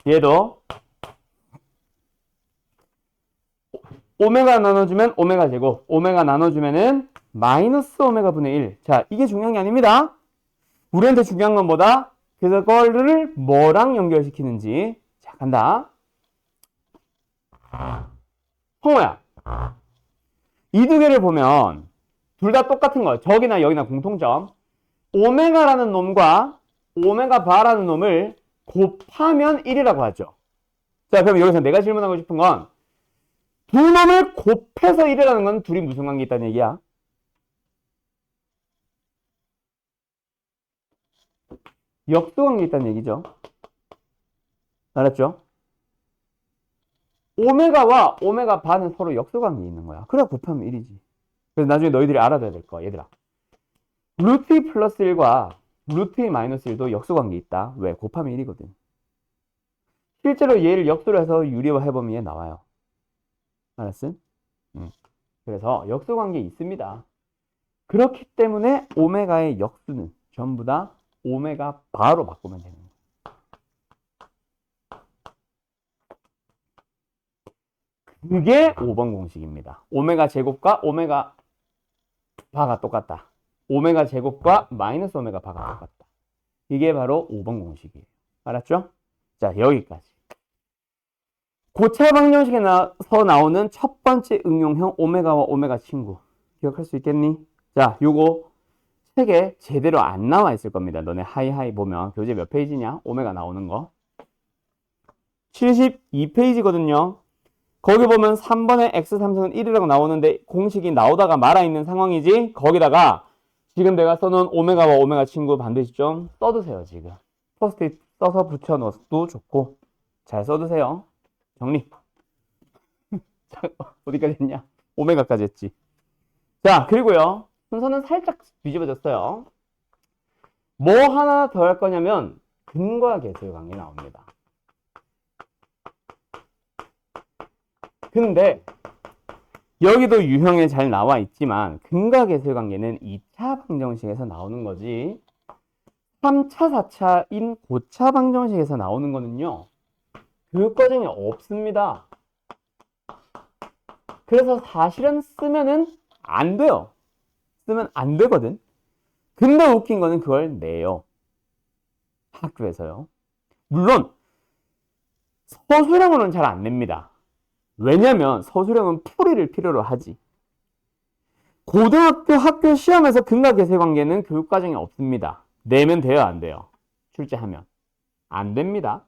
얘도 오메가 나눠주면 오메가 제곱, 오메가 나눠주면은 마이너스 오메가 분의 1. 자, 이게 중요한 게 아닙니다. 우리한테 중요한 건 뭐다? 그래서 그거를 뭐랑 연결시키는지. 자, 간다. 성호야, 이 두 개를 보면 둘 다 똑같은 거예요. 저기나 여기나 공통점. 오메가라는 놈과 오메가 바라는 놈을 곱하면 1이라고 하죠. 자, 그럼 여기서 내가 질문하고 싶은 건 두 놈을 곱해서 1이라는 건 둘이 무슨 관계 있다는 얘기야? 역수관계 있다는 얘기죠. 알았죠? 오메가와 오메가 바는 서로 역수관계 있는 거야. 그래 곱하면 1이지. 그래서 나중에 너희들이 알아둬야 될 거야. 얘들아. 루트 2 플러스 1과 루트 2 마이너스 1도 역수관계 있다. 왜? 곱하면 1이거든. 실제로 얘를 역수로 해서 유리화해보면 얘 나와요. 알았어? 그래서 역수관계 있습니다. 그렇기 때문에 오메가의 역수는 전부 다 오메가 바로 바꾸면 되는 거예요. 그게 5번 공식입니다. 오메가 제곱과 오메가 바가 똑같다. 오메가 제곱과 마이너스 오메가 바가 똑같다. 이게 바로 5번 공식이에요. 알았죠? 자, 여기까지. 고차 방정식에서 나오는 첫 번째 응용형 오메가와 오메가 친구. 기억할 수 있겠니? 자, 요거 책에 제대로 안 나와 있을 겁니다. 너네 하이하이 보면 교재 몇 페이지냐? 오메가 나오는 거. 72페이지거든요. 거기 보면 3번에 x3승은 1이라고 나오는데 공식이 나오다가 말아있는 상황이지. 거기다가 지금 내가 써놓은 오메가와 오메가 친구 반드시 좀 써두세요. 지금 포스트잇 써서 붙여넣어도 좋고 잘 써두세요. 정리. 어디까지 했냐? 오메가까지 했지. 자, 그리고요. 순서는 살짝 뒤집어졌어요. 뭐 하나 더 할 거냐면 근과 계수의 관계 나옵니다. 근데 여기도 유형에 잘 나와 있지만 근과 계수의 관계는 2차 방정식에서 나오는 거지 3차, 4차인 고차 방정식에서 나오는 거는요. 교육 과정이 없습니다. 그래서 사실은 쓰면은 안 돼요. 쓰면 안 되거든. 근데 웃긴 거는 그걸 내요. 학교에서요. 물론 서술형으로는 잘 안 냅니다. 왜냐면 서술형은 풀이를 필요로 하지. 고등학교 학교 시험에서 근과 계수의 관계는 교육과정이 없습니다. 내면 돼요, 안 돼요? 출제하면. 안 됩니다.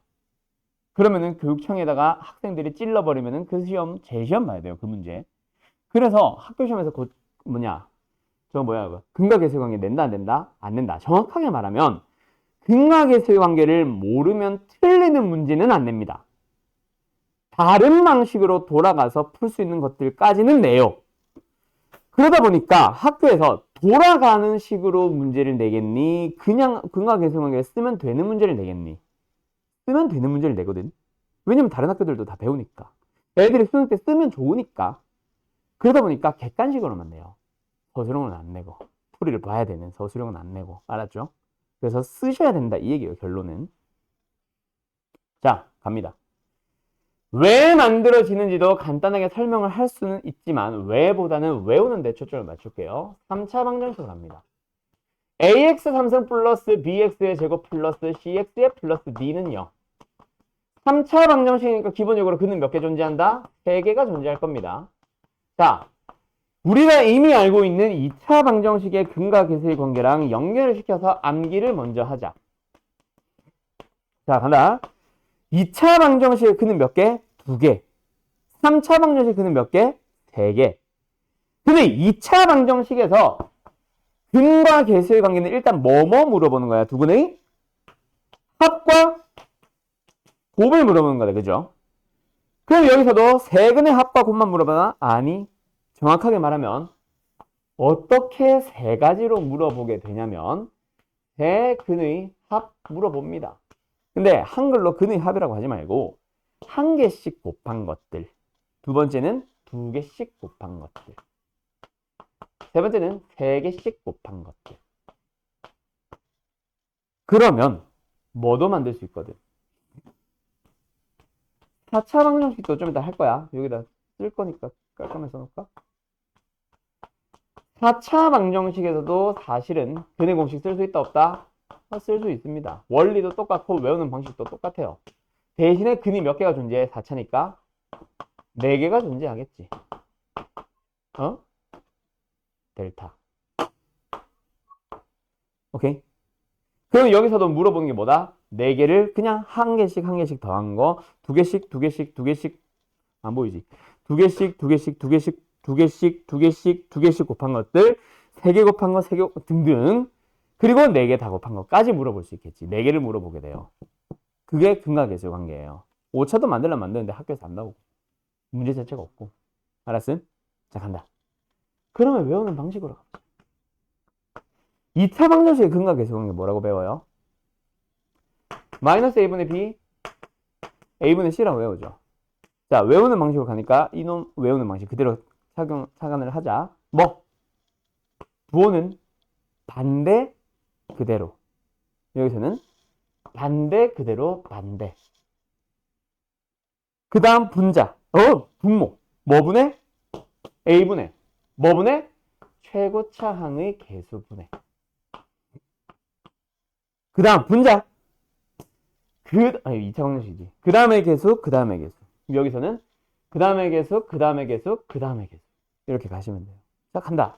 그러면은 교육청에다가 학생들이 찔러버리면은 그 시험, 재시험 봐야 돼요, 그 문제. 그래서 학교 시험에서 근과 계수의 관계 낸다, 안 낸다? 안 낸다. 정확하게 말하면 근과 계수의 관계를 모르면 틀리는 문제는 안 냅니다. 다른 방식으로 돌아가서 풀 수 있는 것들까지는 내요. 그러다 보니까 학교에서 돌아가는 식으로 문제를 내겠니? 그냥 근과 계수의 관계를 쓰면 되는 문제를 내겠니? 쓰면 되는 문제를 내거든. 왜냐면 다른 학교들도 다 배우니까. 애들이 수능 때 쓰면 좋으니까. 그러다 보니까 객관식으로만 내요. 서술형은 안 내고. 풀이를 봐야 되는 서술형은 안 내고. 알았죠? 그래서 쓰셔야 된다. 이 얘기예요, 결론은. 자, 갑니다. 왜 만들어지는지도 간단하게 설명을 할 수는 있지만 왜보다는 외우는 데 초점을 맞출게요. 3차 방정식으로 갑니다. ax 3승 플러스 bx의 제곱 플러스 cx의 플러스 d는요. 3차 방정식이니까 기본적으로 그는 몇 개 존재한다? 3개가 존재할 겁니다. 자, 우리가 이미 알고 있는 2차 방정식의 근과 계수의 관계랑 연결을 시켜서 암기를 먼저 하자. 자, 간다. 2차 방정식의 근은 몇 개? 2개. 3차 방정식의 근은 몇 개? 3개. 근데 2차 방정식에서 근과 계수의 관계는 일단 뭐뭐 물어보는 거야? 두근의 합과 곱을 물어보는 거다. 그죠? 그럼 여기서도 세근의 합과 곱만 물어보나? 아니. 정확하게 말하면 어떻게 세 가지로 물어보게 되냐면 세근의 합 물어봅니다. 근데 한글로 근의 합이라고 하지 말고 한 개씩 곱한 것들. 두 번째는 두 개씩 곱한 것들. 세 번째는 세 개씩 곱한 것들. 그러면 뭐도 만들 수 있거든. 4차 방정식도 좀 이따 할 거야. 여기다 쓸 거니까 깔끔하게 써놓을까? 4차 방정식에서도 사실은 근의 공식 쓸 수 있다 없다? 쓸 수 있습니다. 원리도 똑같고 외우는 방식도 똑같아요. 대신에 근이 몇 개가 존재해? 4차니까 4개가 존재하겠지. 어? 델타. 오케이? 그럼 여기서도 물어보는 게 뭐다? 4개를 그냥 한 개씩 더한 거, 2개씩 안 보이지? 2개씩 곱한 것들, 3개 곱한 거, 3개 등등. 그리고 4개 다 곱한 것까지 물어볼 수 있겠지. 4개를 물어보게 돼요. 그게 근각계수 관계예요. 5차도 만들려면 만드는데 학교에서 안 나오고. 문제 자체가 없고. 알았음? 자, 간다. 그러면 외우는 방식으로 가보자. 2차 방정식의 근각계수 관계 뭐라고 배워요? 마이너스 a분의 b, a분의 c라고 외우죠. 자, 외우는 방식으로 가니까 이놈 외우는 방식 그대로 착안을 하자. 뭐? 부호는 반대 그대로. 여기서는 반대 그대로 반대. 그 다음 분자. 분모. 뭐분의? a분의. 뭐분의? 최고차항의 개수분의. 그 다음 분자. 2차 방정식이지. 그 다음의 개수, 그 다음의 개수. 여기서는 그 다음의 개수, 그 다음의 개수, 그 다음의 개수. 이렇게 가시면 돼요. 자, 간다.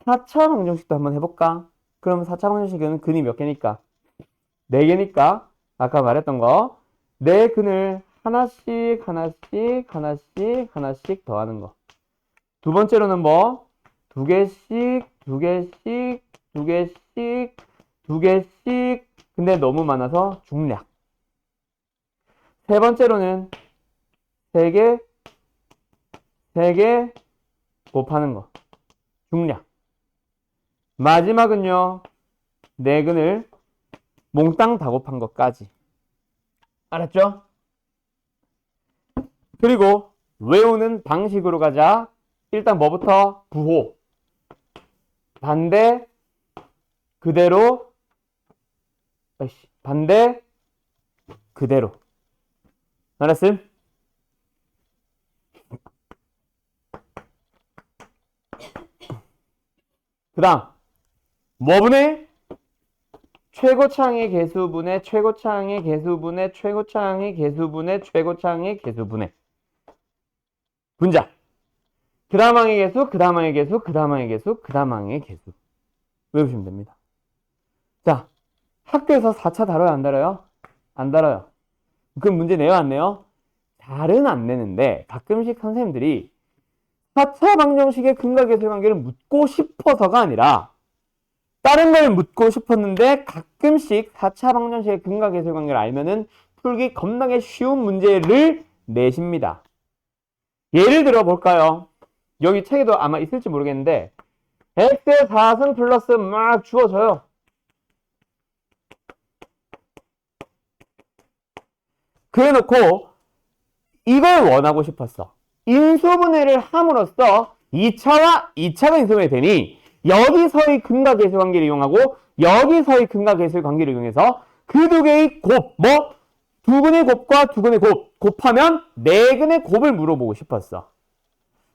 4차 방정식도 한번 해볼까? 그럼 4차 방정식은 근이 몇 개니까? 4개니까 아까 말했던 거 4근을 하나씩 더하는 거. 두 번째로는 뭐? 2개씩 근데 너무 많아서 중략. 세 번째로는 3개 곱하는 거. 중략. 마지막은요. 4근을 몽땅 다 곱한 것까지. 알았죠? 그리고 외우는 방식으로 가자. 일단 뭐부터? 부호. 반대 그대로 반대 그대로. 알았음? 그 다음 뭐분의? 최고차항의 개수분의 최고차항의 개수분의 최고차항의 개수분의 최고차항의 개수분의 분자. 그 다음 항의 개수, 그 다음 항의 개수, 그 다음 항의 개수, 그 다음 항의 개수. 외우시면 됩니다. 자, 학교에서 4차 다뤄요, 안 다뤄요? 안 다뤄요. 그럼 문제 내요, 안 내요? 잘은 안 내는데 가끔씩 선생님들이 4차 방정식의 근각계수 관계를 묻고 싶어서가 아니라 다른 걸 묻고 싶었는데 가끔씩 4차 방정식의 근각계수 관계를 알면은 풀기 겁나게 쉬운 문제를 내십니다. 예를 들어 볼까요? 여기 책에도 아마 있을지 모르겠는데 x의 4승 플러스 막 주어져요. 그래놓고 이걸 원하고 싶었어. 인수분해를 함으로써 2차와 2차가 인수분해 되니 여기서의 근각계수 관계를 이용하고 여기서의 근각계수 관계를 이용해서 그 두 개의 곱, 두 근의 곱과 두 근의 곱하면 네 근의 곱을 물어보고 싶었어.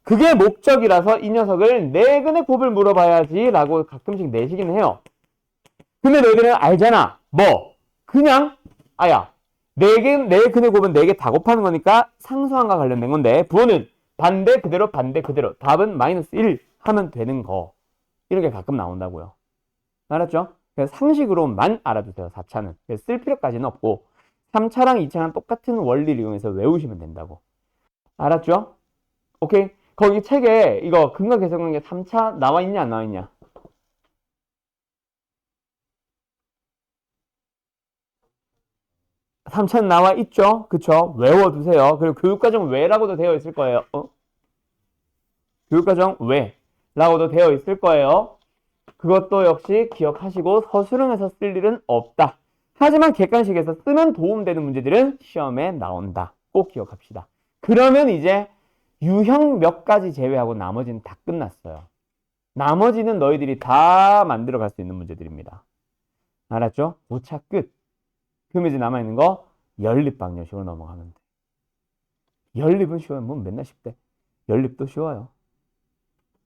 그게 목적이라서 이 녀석을 네 근의 곱을 물어봐야지 라고 가끔씩 내시긴 해요. 근데 너희들은 알잖아. 그냥 네 근의 곱은 4개 다 곱하는 거니까 상수항과 관련된 건데 부호는 반대 그대로 답은 마이너스 1 하면 되는 거. 이렇게 가끔 나온다고요. 알았죠? 그래서 상식으로만 알아두세요. 4차는. 쓸 필요까지는 없고 3차랑 2차랑 똑같은 원리를 이용해서 외우시면 된다고. 알았죠? 오케이? 거기 책에 이거 근각계수관계 3차 나와 있냐 안 나와 있냐? 3차는 나와 있죠? 그쵸? 외워두세요. 그리고 교육과정 외라고도 되어 있을 거예요. 교육과정 외라고도 되어 있을 거예요. 그것도 역시 기억하시고 서술형에서 쓸 일은 없다. 하지만 객관식에서 쓰면 도움되는 문제들은 시험에 나온다. 꼭 기억합시다. 그러면 이제 유형 몇 가지 제외하고 나머지는 다 끝났어요. 나머지는 너희들이 다 만들어 갈 수 있는 문제들입니다. 알았죠? 5차 끝. 그럼 이제 남아있는 거 연립방정식으로 넘어가면 돼. 연립은 쉬워요. 뭐 맨날 쉽대. 연립도 쉬워요.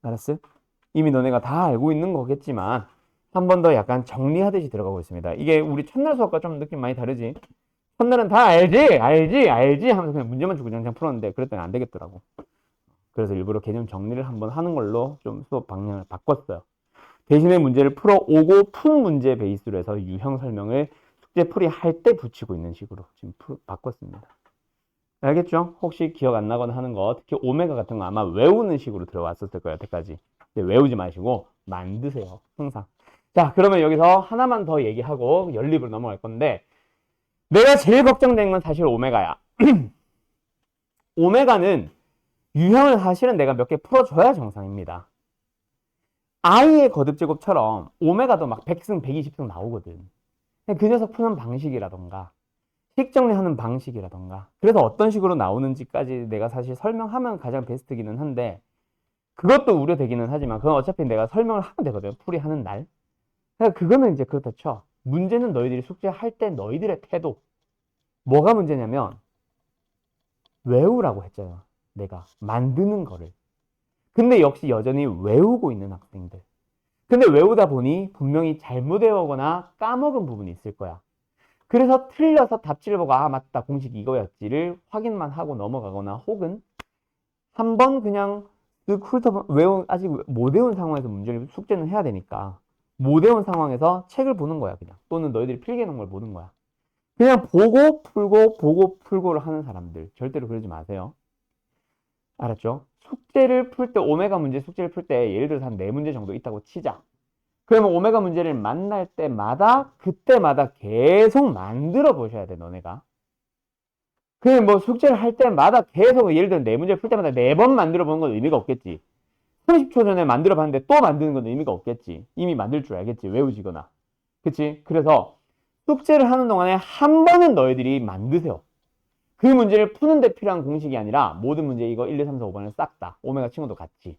알았어? 이미 너네가 다 알고 있는 거겠지만 한 번 더 약간 정리하듯이 들어가고 있습니다. 이게 우리 첫날 수업과 좀 느낌 많이 다르지? 첫날은 다 알지 하면서 그냥 문제만 주구장창 풀었는데 그랬더니 안 되겠더라고. 그래서 일부러 개념 정리를 한번 하는 걸로 좀 수업 방향을 바꿨어요. 대신에 문제를 풀어오고 푼 문제 베이스로 해서 유형 설명을 숙제 풀이 할 때 붙이고 있는 식으로 지금 바꿨습니다. 알겠죠? 혹시 기억 안 나거나 하는 거, 특히 오메가 같은 거 아마 외우는 식으로 들어왔었을 거예요, 여태까지. 외우지 마시고 만드세요, 항상. 자, 그러면 여기서 하나만 더 얘기하고 연립으로 넘어갈 건데, 내가 제일 걱정되는 건 사실 오메가야. 오메가는 유형을 사실은 내가 몇 개 풀어줘야 정상입니다. i의 거듭제곱처럼 오메가도 막 100승, 120승 나오거든. 그 녀석 푸는 방식이라던가 식 정리하는 방식이라던가 그래서 어떤 식으로 나오는지까지 내가 사실 설명하면 가장 베스트기는 한데 그것도 우려되기는 하지만 그건 어차피 내가 설명을 하면 되거든. 풀이하는 날. 그러니까 그거는 이제 그렇다 쳐. 문제는 너희들이 숙제할 때 너희들의 태도. 뭐가 문제냐면 외우라고 했잖아. 내가 만드는 거를. 근데 역시 여전히 외우고 있는 학생들. 근데 외우다 보니 분명히 잘못 외우거나 까먹은 부분이 있을 거야. 그래서 틀려서 답지를 보고 아 맞다 공식 이거였지를 확인만 하고 넘어가거나 혹은 한번 그냥 쓱 훑어 아직 못 외운 상황에서 문제를 숙제는 해야 되니까 못 외운 상황에서 책을 보는 거야 그냥 또는 너희들이 필기해 놓은 걸 보는 거야. 그냥 보고 풀고를 하는 사람들 절대로 그러지 마세요. 알았죠? 숙제를 풀 때 오메가 문제 숙제를 풀 때 예를 들어서 한 4문제 정도 있다고 치자. 그러면 오메가 문제를 만날 때마다 그때마다 계속 만들어 보셔야 돼 너네가. 그냥 뭐 숙제를 할 때마다 계속 예를 들어 4문제 풀 때마다 4번 만들어 보는 건 의미가 없겠지. 30초 전에 만들어 봤는데 또 만드는 건 의미가 없겠지. 이미 만들 줄 알겠지. 외우지거나. 그치? 그래서 숙제를 하는 동안에 한 번은 너희들이 만드세요. 그 문제를 푸는데 필요한 공식이 아니라 모든 문제 이거 1, 2, 3, 4, 5번을 싹 다 오메가 친구도 같이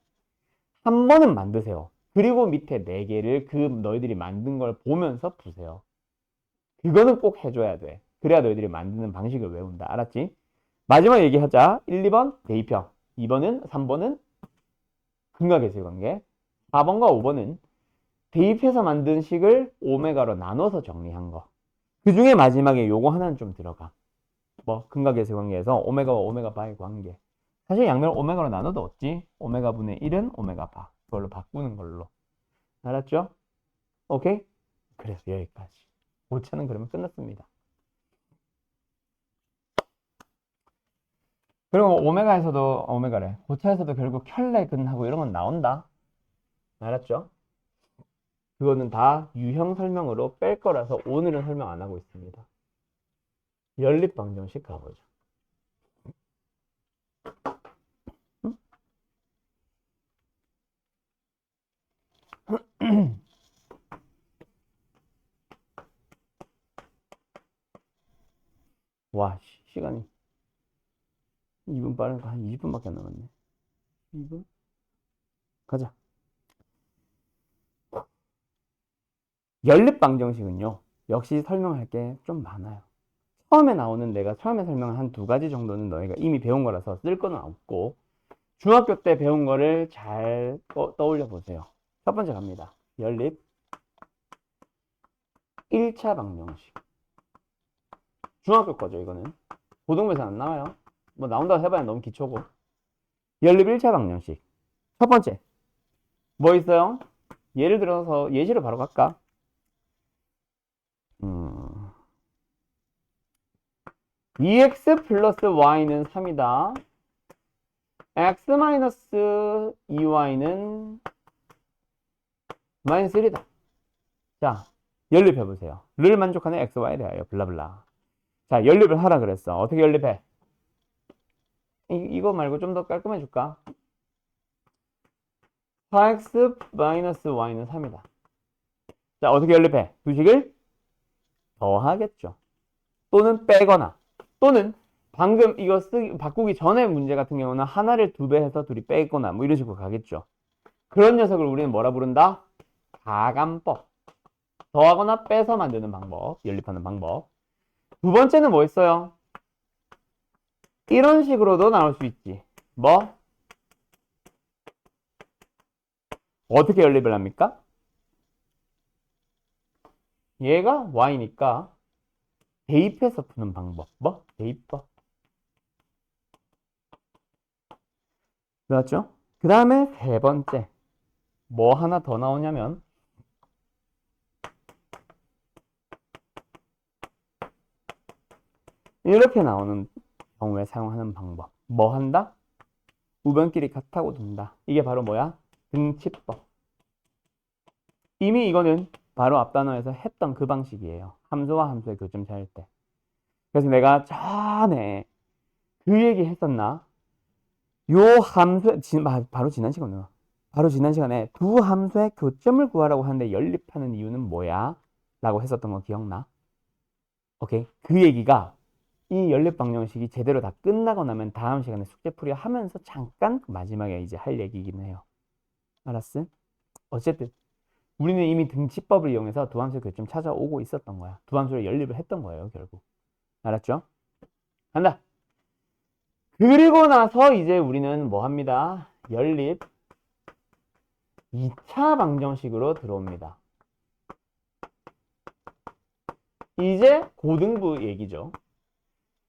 한 번은 만드세요. 그리고 밑에 4개를 그 너희들이 만든 걸 보면서 푸세요. 그거는 꼭 해줘야 돼. 그래야 너희들이 만드는 방식을 외운다. 알았지? 마지막 얘기하자. 1, 2번 대입형. 2번은 3번은 근각계수의 관계. 4번과 5번은 대입해서 만든 식을 오메가로 나눠서 정리한 거. 그 중에 마지막에 요거 하나는 좀 들어가. 뭐 근각계수의 관계에서 오메가와 오메가 바의 관계. 사실 양면을 오메가로 나눠도 없지. 오메가 분의 1은 오메가 바. 그걸로 바꾸는 걸로. 알았죠? 오케이? 그래서 여기까지. 고차는 그러면 끝났습니다. 그리고 오메가에서도 오메가래. 고차에서도 결국 켤레근하고 이런 건 나온다. 알았죠? 그거는 다 유형 설명으로 뺄 거라서 오늘은 설명 안 하고 있습니다. 연립방정식 가보죠. 와, 시간이 2분 빠르니까 한 20분밖에 안 남았네. 2분? 가자. 연립방정식은요. 역시 설명할 게 좀 많아요. 처음에 나오는 내가 처음에 설명한 한 2가지 정도는 너희가 이미 배운 거라서 쓸 거는 없고 중학교 때 배운 거를 잘 떠올려 보세요. 첫 번째 갑니다. 연립 1차 방정식. 중학교 거죠, 이거는. 고등부에서 안 나와요. 뭐 나온다고 해봐야 너무 기초고. 연립 1차 방정식. 첫 번째. 뭐 있어요? 예를 들어서 예시를 바로 갈까? 음, 2x 플러스 y는 3이다. x 마이너스 2y는 마이너스 1이다. 자, 연립해보세요. 를 만족하는 x, y에 대하여 블라블라. 자, 연립을 하라 그랬어. 어떻게 연립해? 이거 말고 좀 더 깔끔해 줄까? 4x 마이너스 y는 3이다. 자, 어떻게 연립해? 두 식을 더하겠죠. 또는 빼거나 또는 방금 이거 바꾸기 전에 문제 같은 경우는 하나를 2배 해서 둘이 빼거나 뭐 이런 식으로 가겠죠. 그런 녀석을 우리는 뭐라 부른다? 가감법. 더하거나 빼서 만드는 방법, 연립하는 방법. 두 번째는 뭐 있어요? 이런 식으로도 나올 수 있지. 뭐? 어떻게 연립을 합니까? 얘가 y니까 대입해서 푸는 방법. 뭐? 대입법. 맞죠? 그 다음에 세 번째. 뭐 하나 더 나오냐면 이렇게 나오는 경우에 사용하는 방법. 뭐 한다? 우변끼리 같다고 둔다. 이게 바로 뭐야? 등치법. 이미 이거는 바로 앞 단어에서 했던 그 방식이에요. 함수와 함수의 교점 찾을 때. 그래서 내가 전에 그 얘기 했었나? 요 함수, 바로 지난 시간에, 바로 지난 시간에 두 함수의 교점을 구하라고 하는데 연립하는 이유는 뭐야? 라고 했었던 거 기억나? 오케이. 그 얘기가 이 연립 방정식이 제대로 다 끝나고 나면 다음 시간에 숙제풀이 하면서 잠깐 마지막에 이제 할 얘기이긴 해요. 알았어? 어쨌든 우리는 이미 등치법을 이용해서 두 함수의 교점 찾아오고 있었던 거야. 두 함수를 연립을 했던 거예요, 결국. 알았죠? 간다. 그리고 나서 이제 우리는 뭐 합니다? 연립 2차 방정식으로 들어옵니다. 이제 고등부 얘기죠.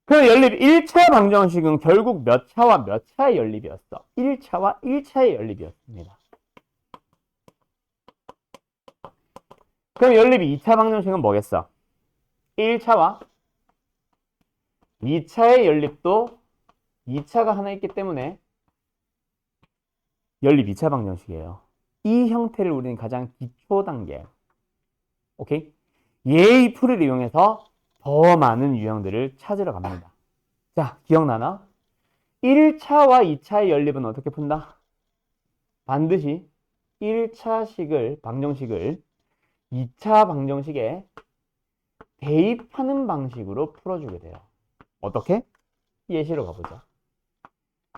그 연립 1차 방정식은 결국 몇 차와 몇 차의 연립이었어? 1차와 1차의 연립이었습니다. 그럼 연립 2차 방정식은 뭐겠어? 1차와 2차의 연립도 2차가 하나 있기 때문에 연립 2차 방정식이에요. 이 형태를 우리는 가장 기초 단계. 오케이? 예의 풀이를 이용해서 더 많은 유형들을 찾으러 갑니다. 자, 기억나나? 1차와 2차의 연립은 어떻게 푼다? 반드시 1차식을, 방정식을 2차 방정식에 대입하는 방식으로 풀어주게 돼요. 어떻게? 예시로 가보자.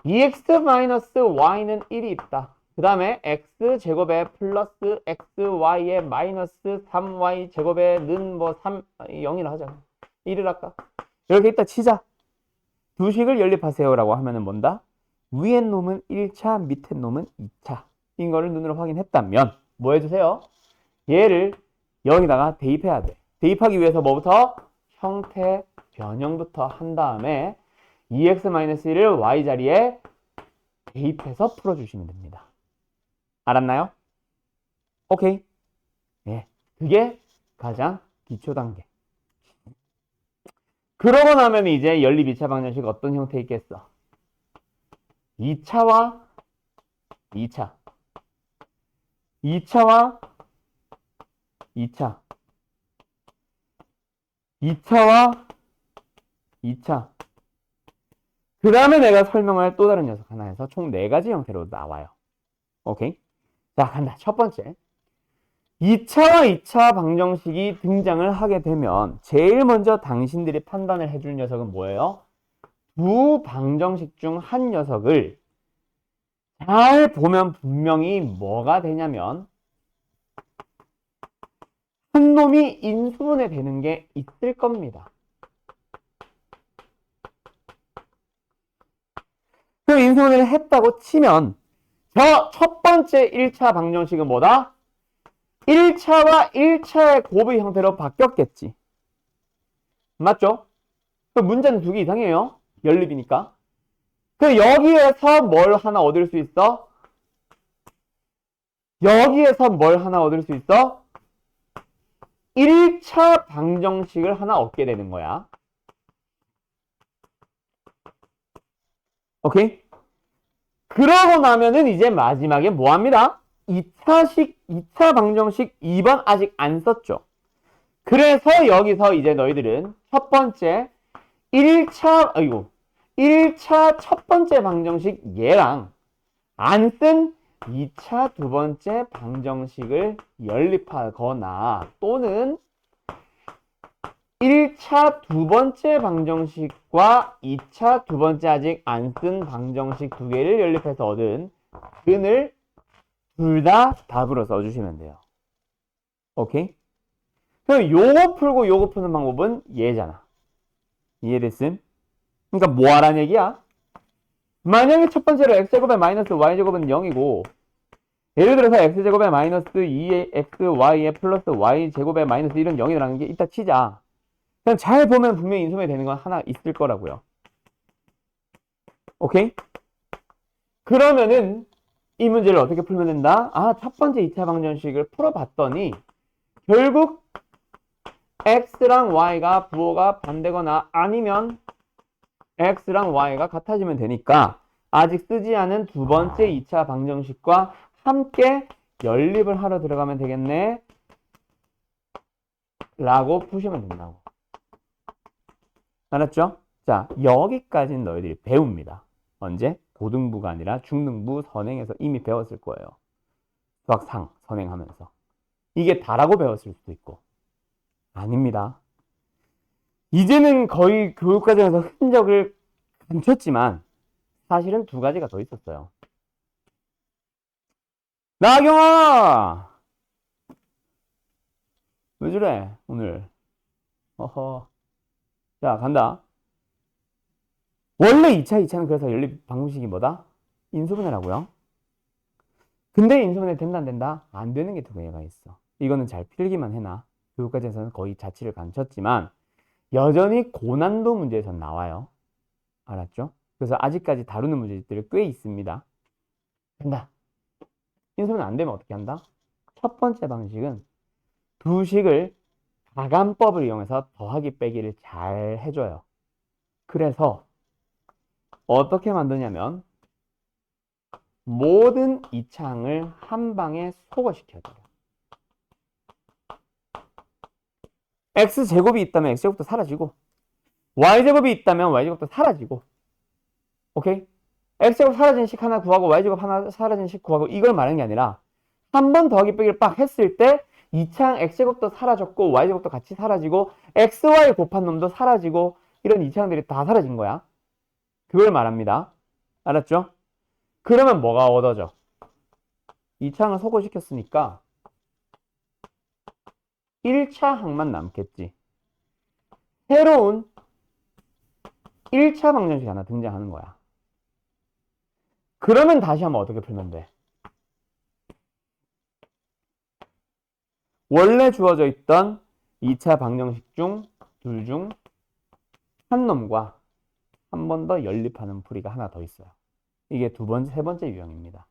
2x-y는 1이 있다. 그 다음에 x제곱에 플러스 xy에 마이너스 3y 제곱에는 뭐 3, 0이라 하잖아. 1을 할까? 이렇게 있다 치자. 두 식을 연립하세요 라고 하면은 뭔다? 위에 놈은 1차, 밑에 놈은 2차. 이거를 눈으로 확인했다면 뭐 해주세요? 얘를 여기다가 대입해야 돼. 대입하기 위해서 뭐부터? 형태 변형부터 한 다음에 2x-1을 y 자리에 대입해서 풀어주시면 됩니다. 알았나요? 오케이. 네, 그게 가장 기초 단계. 그러고 나면 이제 연립 2차 방정식 어떤 형태 있겠어? 2차와 2차. 2차와 2차. 2차와 2차. 그 다음에 내가 설명할 또 다른 녀석 하나 해서 총 4가지 형태로 나와요. 오케이? 자, 간다. 첫 번째. 2차와 2차 방정식이 등장을 하게 되면 제일 먼저 당신들이 판단을 해줄 녀석은 뭐예요? 두 방정식 중 한 녀석을 잘 보면 분명히 뭐가 되냐면 한 놈이 인수분해 되는 게 있을 겁니다. 그 인수분해를 했다고 치면 저 첫 번째 1차 방정식은 뭐다? 1차와 1차의 곱의 형태로 바뀌었겠지. 맞죠? 그 문제는 두 개 이상이에요. 연립이니까. 그 여기에서 뭘 하나 얻을 수 있어? 여기에서 뭘 하나 얻을 수 있어? 1차 방정식을 하나 얻게 되는 거야. 오케이? 그러고 나면은 이제 마지막에 뭐 합니다? 2차 방정식 2번 아직 안 썼죠. 그래서 여기서 이제 너희들은 첫 번째 1차 첫 번째 방정식 얘랑 안 쓴 2차 두 번째 방정식을 연립하거나 또는 1차 두 번째 방정식과 2차 두 번째 아직 안 쓴 방정식 두 개를 연립해서 얻은 근을 둘 다 답으로 써주시면 돼요. 오케이? 그럼 요거 풀고 요거 푸는 방법은 얘잖아. 이해됐음? 그러니까 뭐 하라는 얘기야? 만약에 첫 번째로 x제곱에 마이너스 y제곱은 0이고 예를 들어서 x제곱에 마이너스 2xy에 플러스 y제곱에 마이너스 1은 0이라는 게 있다 치자. 그냥 잘 보면 분명히 인수분해 되는 건 하나 있을 거라고요. 오케이? 그러면은 이 문제를 어떻게 풀면 된다? 아, 첫 번째 2차 방정식을 풀어봤더니 결국 x랑 y가 부호가 반대거나 아니면 x랑 y가 같아지면 되니까 아직 쓰지 않은 두 번째 2차 방정식과 함께 연립을 하러 들어가면 되겠네 라고 푸시면 된다고. 알았죠? 자, 여기까지는 너희들이 배웁니다. 언제? 고등부가 아니라 중등부 선행에서 이미 배웠을 거예요. 수학상 선행하면서. 이게 다라고 배웠을 수도 있고. 아닙니다. 이제는 거의 교육과정에서 흔적을 감췄지만 사실은 두 가지가 더 있었어요. 나경아! 왜 저래 오늘? 어허. 자, 간다. 원래 2차는 그래서 연립 방정식이 뭐다? 인수분해라고요. 근데 인수분해 된다 안 된다? 안 되는 게 두 개가 있어. 이거는 잘 필기만 해놔. 교육과정에서는 거의 자취를 감췄지만 여전히 고난도 문제에선 나와요. 알았죠? 그래서 아직까지 다루는 문제들이 꽤 있습니다. 된다. 인수분해 안 되면 어떻게 한다? 첫 번째 방식은 두 식을 가감법을 이용해서 더하기 빼기를 잘 해줘요. 그래서 어떻게 만드냐면 모든 이차항을 한 방에 소거시켜줘요. x제곱이 있다면 x제곱도 사라지고 y제곱이 있다면 y제곱도 사라지고 오케이? x제곱 사라진 식 하나 구하고 y제곱 하나 사라진 식 구하고 이걸 말하는 게 아니라 한 번 더하기 빼기를 빡 했을 때 2차항 x제곱도 사라졌고 y제곱도 같이 사라지고 xy 곱한 놈도 사라지고 이런 2차항들이 다 사라진 거야. 그걸 말합니다. 알았죠? 그러면 뭐가 얻어져? 2차항을 소거시켰으니까 1차항만 남겠지. 새로운 1차 방정식이 하나 등장하는 거야. 그러면 다시 한번 어떻게 풀면 돼? 원래 주어져 있던 2차 방정식 중 둘 중 한 놈과 한 번 더 연립하는 풀이가 하나 더 있어요. 이게 두 번째, 세 번째 유형입니다.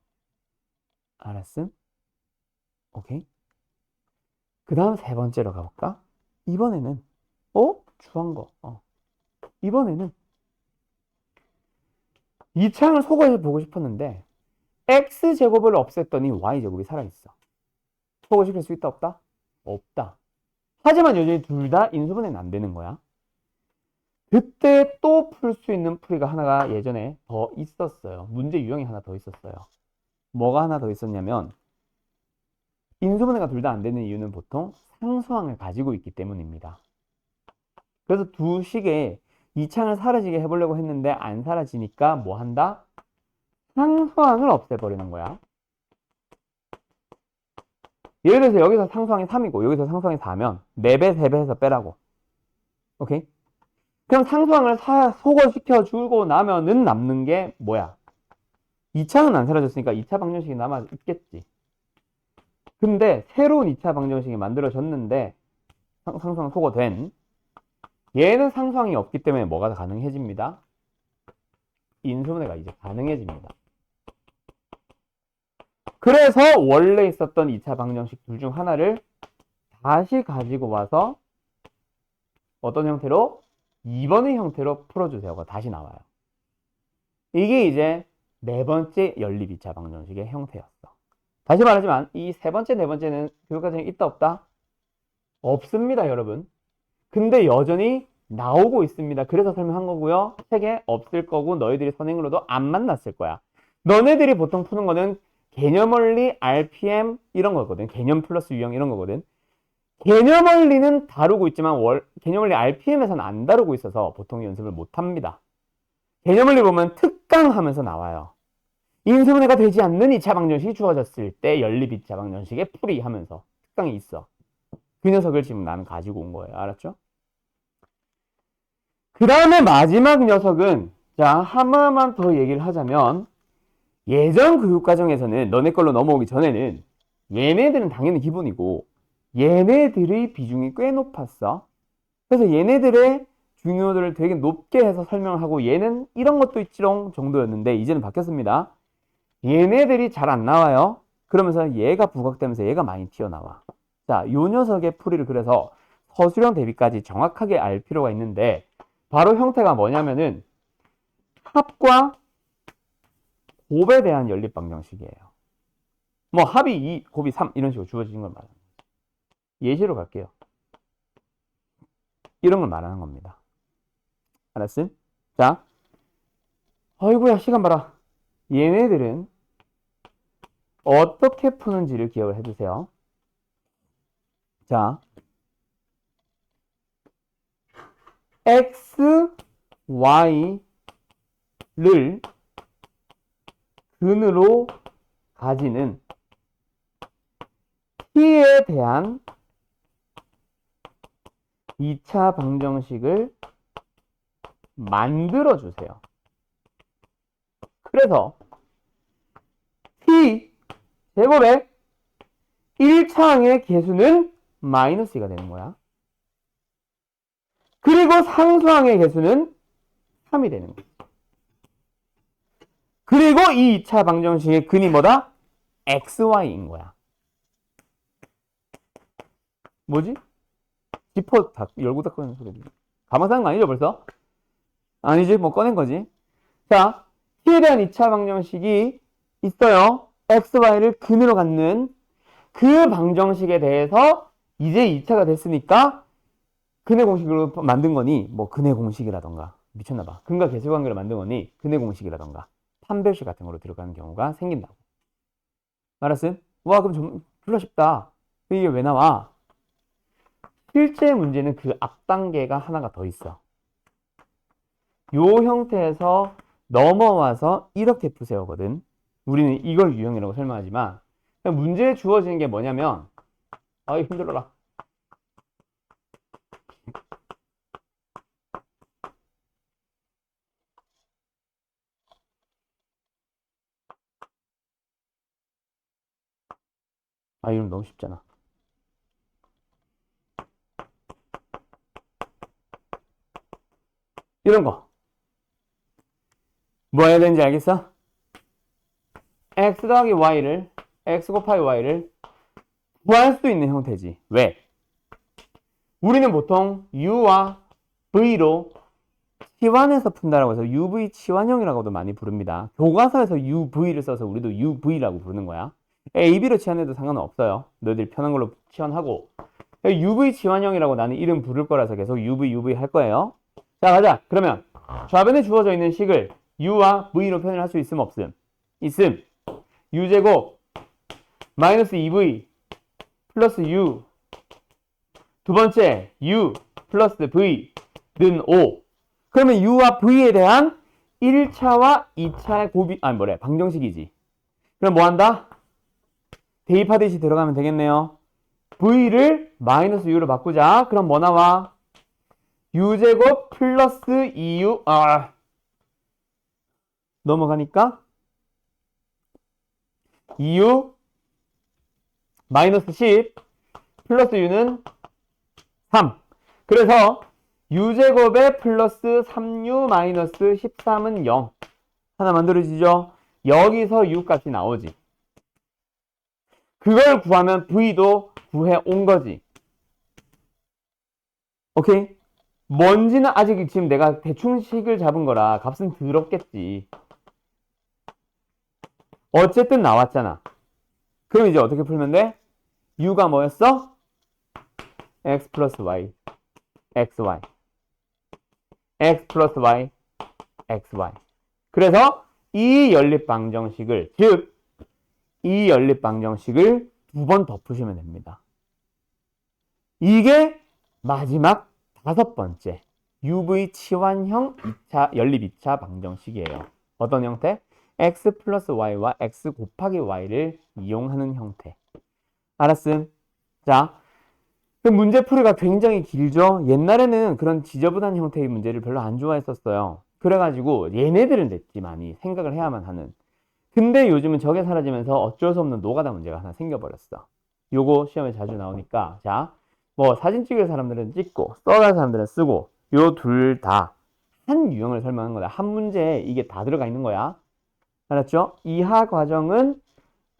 알았음? 오케이? 그 다음 세 번째로 가볼까? 이번에는 주한 거. 이번에는 2차항을 소거해서 보고 싶었는데 x제곱을 없앴더니 y제곱이 살아있어. 소거시킬 수 있다 없다? 없다. 하지만 여전히 둘 다 인수분해는 안 되는 거야. 그때 또 풀 수 있는 풀이가 하나가 예전에 더 있었어요. 문제 유형이 하나 더 있었어요. 뭐가 하나 더 있었냐면 인수분해가 둘 다 안 되는 이유는 보통 상수항을 가지고 있기 때문입니다. 그래서 두 식의 2차항을 사라지게 해보려고 했는데 안 사라지니까 뭐 한다? 상수항을 없애버리는 거야. 예를 들어서 여기서 상수항이 3이고 여기서 상수항이 4면 4배, 3배 해서 빼라고. 오케이? 그럼 상수항을 소거시켜 주고 나면은 남는 게 뭐야? 2차는 안 사라졌으니까 2차 방정식이 남아 있겠지. 근데 새로운 2차 방정식이 만들어졌는데 상수항 소거된 얘는 상수항이 없기 때문에 뭐가 가능해집니다? 인수분해가 이제 가능해집니다. 그래서 원래 있었던 2차 방정식 둘 중 하나를 다시 가지고 와서 어떤 형태로? 2번의 형태로 풀어주세요가 다시 나와요. 이게 이제 네 번째 연립 2차 방정식의 형태였어. 다시 말하지만 이 세 번째, 네 번째는 교육과정에 있다 없다? 없습니다, 여러분. 근데 여전히 나오고 있습니다. 그래서 설명한 거고요. 책에 없을 거고 너희들이 선행으로도 안 만났을 거야. 너네들이 보통 푸는 거는 개념원리, RPM 이런 거거든. 개념 플러스 유형 이런 거거든. 개념원리는 다루고 있지만 개념원리 RPM에서는 안 다루고 있어서 보통 연습을 못 합니다. 개념원리 보면 특강 하면서 나와요. 인수분해가 되지 않는 2차 방정식이 주어졌을 때 연립 2차 방정식의 풀이 하면서 특강이 있어. 그 녀석을 지금 나는 가지고 온 거예요. 알았죠? 그 다음에 마지막 녀석은 자 하나만 더 얘기를 하자면 예전 교육과정에서는 너네 걸로 넘어오기 전에는 얘네들은 당연히 기본이고 얘네들의 비중이 꽤 높았어. 그래서 얘네들의 중요도를 되게 높게 해서 설명을 하고 얘는 이런 것도 있지롱 정도였는데 이제는 바뀌었습니다. 얘네들이 잘 안 나와요. 그러면서 얘가 부각되면서 얘가 많이 튀어나와. 자, 요 녀석의 풀이를 그래서 서술형 대비까지 정확하게 알 필요가 있는데 바로 형태가 뭐냐면은 합과 곱에 대한 연립 방정식이에요. 뭐 합이 2, 곱이 3 이런 식으로 주어지는 걸 말하는 거예요. 예시로 갈게요. 이런 걸 말하는 겁니다. 알았음? 자, 어이구야 시간 봐라. 얘네들은 어떻게 푸는지를 기억을 해두세요. 자, x, y를 근으로 가지는 t에 대한 2차 방정식을 만들어 주세요. 그래서 t 제곱의 1차항의 개수는 마이너스 2가 되는 거야. 그리고 상수항의 개수는 3이 되는 거야. 그리고 이 2차 방정식의 근이 뭐다? xy인 거야. 뭐지? 지퍼 다 열고 닫고 소리지. 가만 사는 거 아니죠 벌써? 아니지, 뭐 꺼낸 거지. 자, t에 대한 2차 방정식이 있어요. xy를 근으로 갖는 그 방정식에 대해서 이제 2차가 됐으니까 근의 공식으로 만든 거니 뭐 근의 공식이라던가 미쳤나봐. 근과 계수관계를 만든 거니 근의 공식이라던가 판별식 같은 거로 들어가는 경우가 생긴다고. 알았음? 와, 그럼 좀 졸라 쉽다. 이게 왜 나와? 실제 문제는 그 앞 단계가 하나가 더 있어. 요 형태에서 넘어와서 이렇게 푸세요거든. 우리는 이걸 유형이라고 설명하지만 문제에 주어지는 게 뭐냐면 아이 힘들어라. 아, 이건 너무 쉽잖아. 이런 거. 뭐 해야 되는지 알겠어? x 더하기 y를 x 곱하기 y를 구할 수 있는 형태지. 왜? 우리는 보통 u와 v로 치환해서 푼다라고 해서 uv 치환형이라고도 많이 부릅니다. 교과서에서 uv를 써서 우리도 uv라고 부르는 거야. ab로 치환해도 상관은 없어요. 너희들 편한 걸로 치환하고 uv 치환형이라고 나는 이름 부를 거라서 계속 uv 할 거예요. 자, 가자. 그러면 좌변에 주어져 있는 식을 u와 v로 표현을 할 수 있음 없음? 있음. u제곱 마이너스 2v 플러스 u 두 번째 u 플러스 v는 5. 그러면 u와 v에 대한 1차와 2차의 방정식이지. 그럼 뭐 한다? 대입하듯이 들어가면 되겠네요. v를 마이너스 u로 바꾸자. 그럼 뭐 나와? u제곱 플러스 2u 넘어가니까 2u 마이너스 10 플러스 u는 3. 그래서 u제곱에 플러스 3u 마이너스 13은 0. 하나 만들어지죠? 여기서 u 값이 나오지. 그걸 구하면 v도 구해 온 거지. 오케이? 뭔지는 아직 지금 내가 대충 식을 잡은 거라 값은 더럽겠지. 어쨌든 나왔잖아. 그럼 이제 어떻게 풀면 돼? u가 뭐였어? x 플러스 y, xy. x 플러스 y, xy. 그래서 이 연립 방정식을, 즉, 이 연립 방정식을 두 번 더 푸시면 됩니다. 이게 마지막 5번째 UV 치환형 2차, 연립 2차 방정식이에요. 어떤 형태? x 플러스 y와 x 곱하기 y를 이용하는 형태. 알았음? 자, 그 문제 풀이가 굉장히 길죠? 옛날에는 그런 지저분한 형태의 문제를 별로 안 좋아했었어요. 그래가지고 얘네들은 냈지 많이 생각을 해야만 하는. 근데 요즘은 저게 사라지면서 어쩔 수 없는 노가다 문제가 하나 생겨버렸어. 요거 시험에 자주 나오니까, 자, 뭐 사진 찍을 사람들은 찍고, 써갈 사람들은 쓰고, 요 둘 다 한 유형을 설명한 거다. 한 문제에 이게 다 들어가 있는 거야. 알았죠? 이하 과정은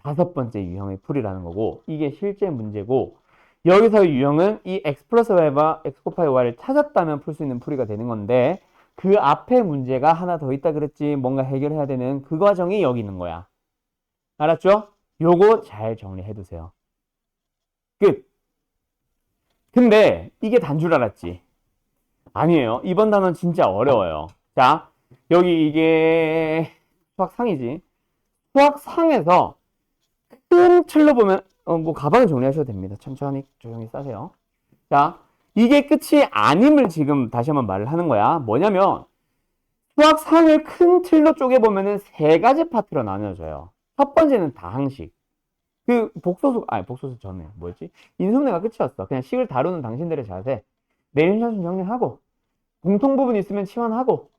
다섯 번째 유형의 풀이라는 거고, 이게 실제 문제고, 여기서 유형은 이 x 플러스 y와 x 곱하기 y를 찾았다면 풀 수 있는 풀이가 되는 건데, 그 앞에 문제가 하나 더 있다 그랬지. 뭔가 해결해야 되는 그 과정이 여기 있는 거야. 알았죠? 요거 잘 정리해 두세요. 끝. 근데 이게 단 줄 알았지? 아니에요. 이번 단원 진짜 어려워요. 자, 여기 이게 수학상이지. 수학상에서 큰 틀로 보면 뭐 가방을 정리하셔도 됩니다. 천천히 조용히 싸세요. 자, 이게 끝이 아님을 지금 다시 한번 말을 하는 거야. 뭐냐면 수학상을 큰 틀로 쪼개보면은 세 가지 파트로 나뉘어져요. 첫 번째는 다항식. 그 복소수 전에 뭐였지? 인수분해가 끝이었어. 그냥 식을 다루는 당신들의 자세. 내림차순 정리하고 공통 부분 있으면 치환하고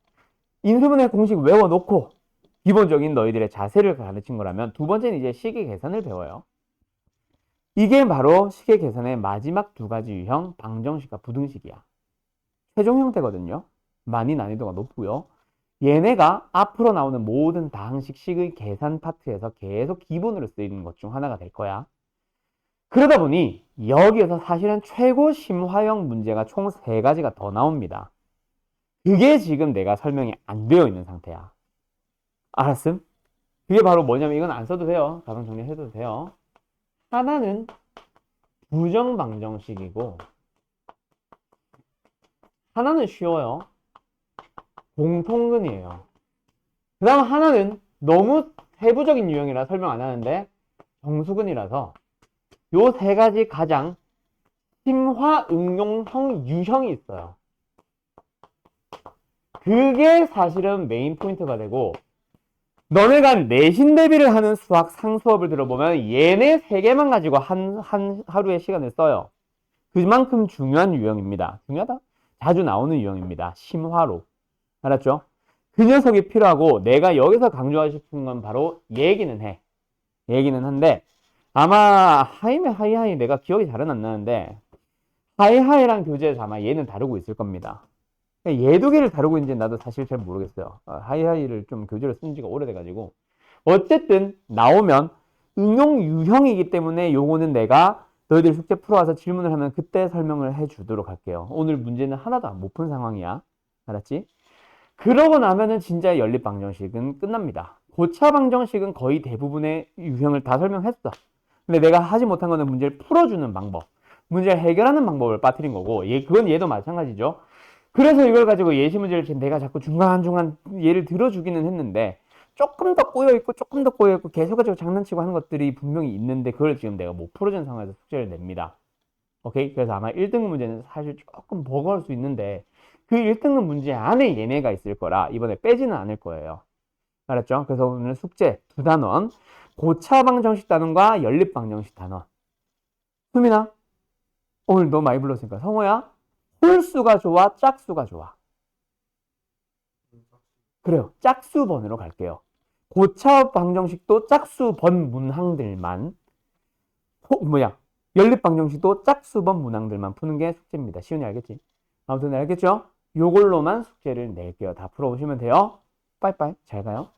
인수분해 공식 외워놓고 기본적인 너희들의 자세를 가르친 거라면 두 번째는 이제 식의 계산을 배워요. 이게 바로 식의 계산의 마지막 두 가지 유형, 방정식과 부등식이야. 최종 형태거든요. 많이 난이도가 높고요. 얘네가 앞으로 나오는 모든 다항식 식의 계산 파트에서 계속 기본으로 쓰이는 것 중 하나가 될 거야. 그러다 보니 여기에서 사실은 최고 심화형 문제가 총 세 가지가 더 나옵니다. 그게 지금 내가 설명이 안 되어 있는 상태야. 알았음? 그게 바로 뭐냐면 이건 안 써도 돼요. 가방 정리해도 돼요. 하나는 부정방정식이고 하나는 쉬워요. 공통근이에요. 그 다음 하나는 너무 세부적인 유형이라 설명 안 하는데 정수근이라서 요 세 가지 가장 심화 응용형 유형이 있어요. 그게 사실은 메인 포인트가 되고 너네가 내신 대비를 하는 수학 상수업을 들어보면 얘네 세 개만 가지고 한 하루의 시간을 써요. 그만큼 중요한 유형입니다. 중요하다? 자주 나오는 유형입니다. 심화로. 알았죠? 그 녀석이 필요하고 내가 여기서 강조하고 싶은 건 바로 얘기는 해. 얘기는 한데 아마 하이면 하이하이 내가 기억이 잘은 안 나는데 하이하이랑 교재에서 아마 얘는 다루고 있을 겁니다. 얘 두 개를 다루고 있는지 나도 사실 잘 모르겠어요. 하이하이를 좀 교재로 쓴 지가 오래돼가지고 어쨌든 나오면 응용 유형이기 때문에 요거는 내가 너희들 숙제 풀어와서 질문을 하면 그때 설명을 해주도록 할게요. 오늘 문제는 하나도 못 푼 상황이야. 알았지? 그러고 나면은 진짜 연립방정식은 끝납니다. 고차 방정식은 거의 대부분의 유형을 다 설명했어. 근데 내가 하지 못한 거는 문제를 풀어주는 방법, 문제를 해결하는 방법을 빠뜨린 거고, 그건 얘도 마찬가지죠. 그래서 이걸 가지고 예시 문제를 내가 자꾸 중간중간 예를 들어주기는 했는데 조금 더 꼬여있고 조금 더 꼬여있고 계속해서 장난치고 하는 것들이 분명히 있는데 그걸 지금 내가 못 풀어준 상황에서 숙제를 냅니다. 오케이? 그래서 아마 1등급 문제는 사실 조금 버거울 수 있는데 그 1등급 문제 안에 얘네가 있을 거라 이번에 빼지는 않을 거예요. 알았죠? 그래서 오늘 숙제 두 단원 고차 방정식 단원과 연립 방정식 단원. 수민아 오늘 너무 많이 불렀으니까 성호야 홀수가 좋아 짝수가 좋아? 그래요. 짝수번으로 갈게요. 고차 방정식도 짝수번 문항들만 연립 방정식도 짝수번 문항들만 푸는 게 숙제입니다. 시윤이 알겠지? 아무튼 알겠죠? 요걸로만 숙제를 낼게요. 다 풀어오시면 돼요. 빠이빠이. 잘 가요.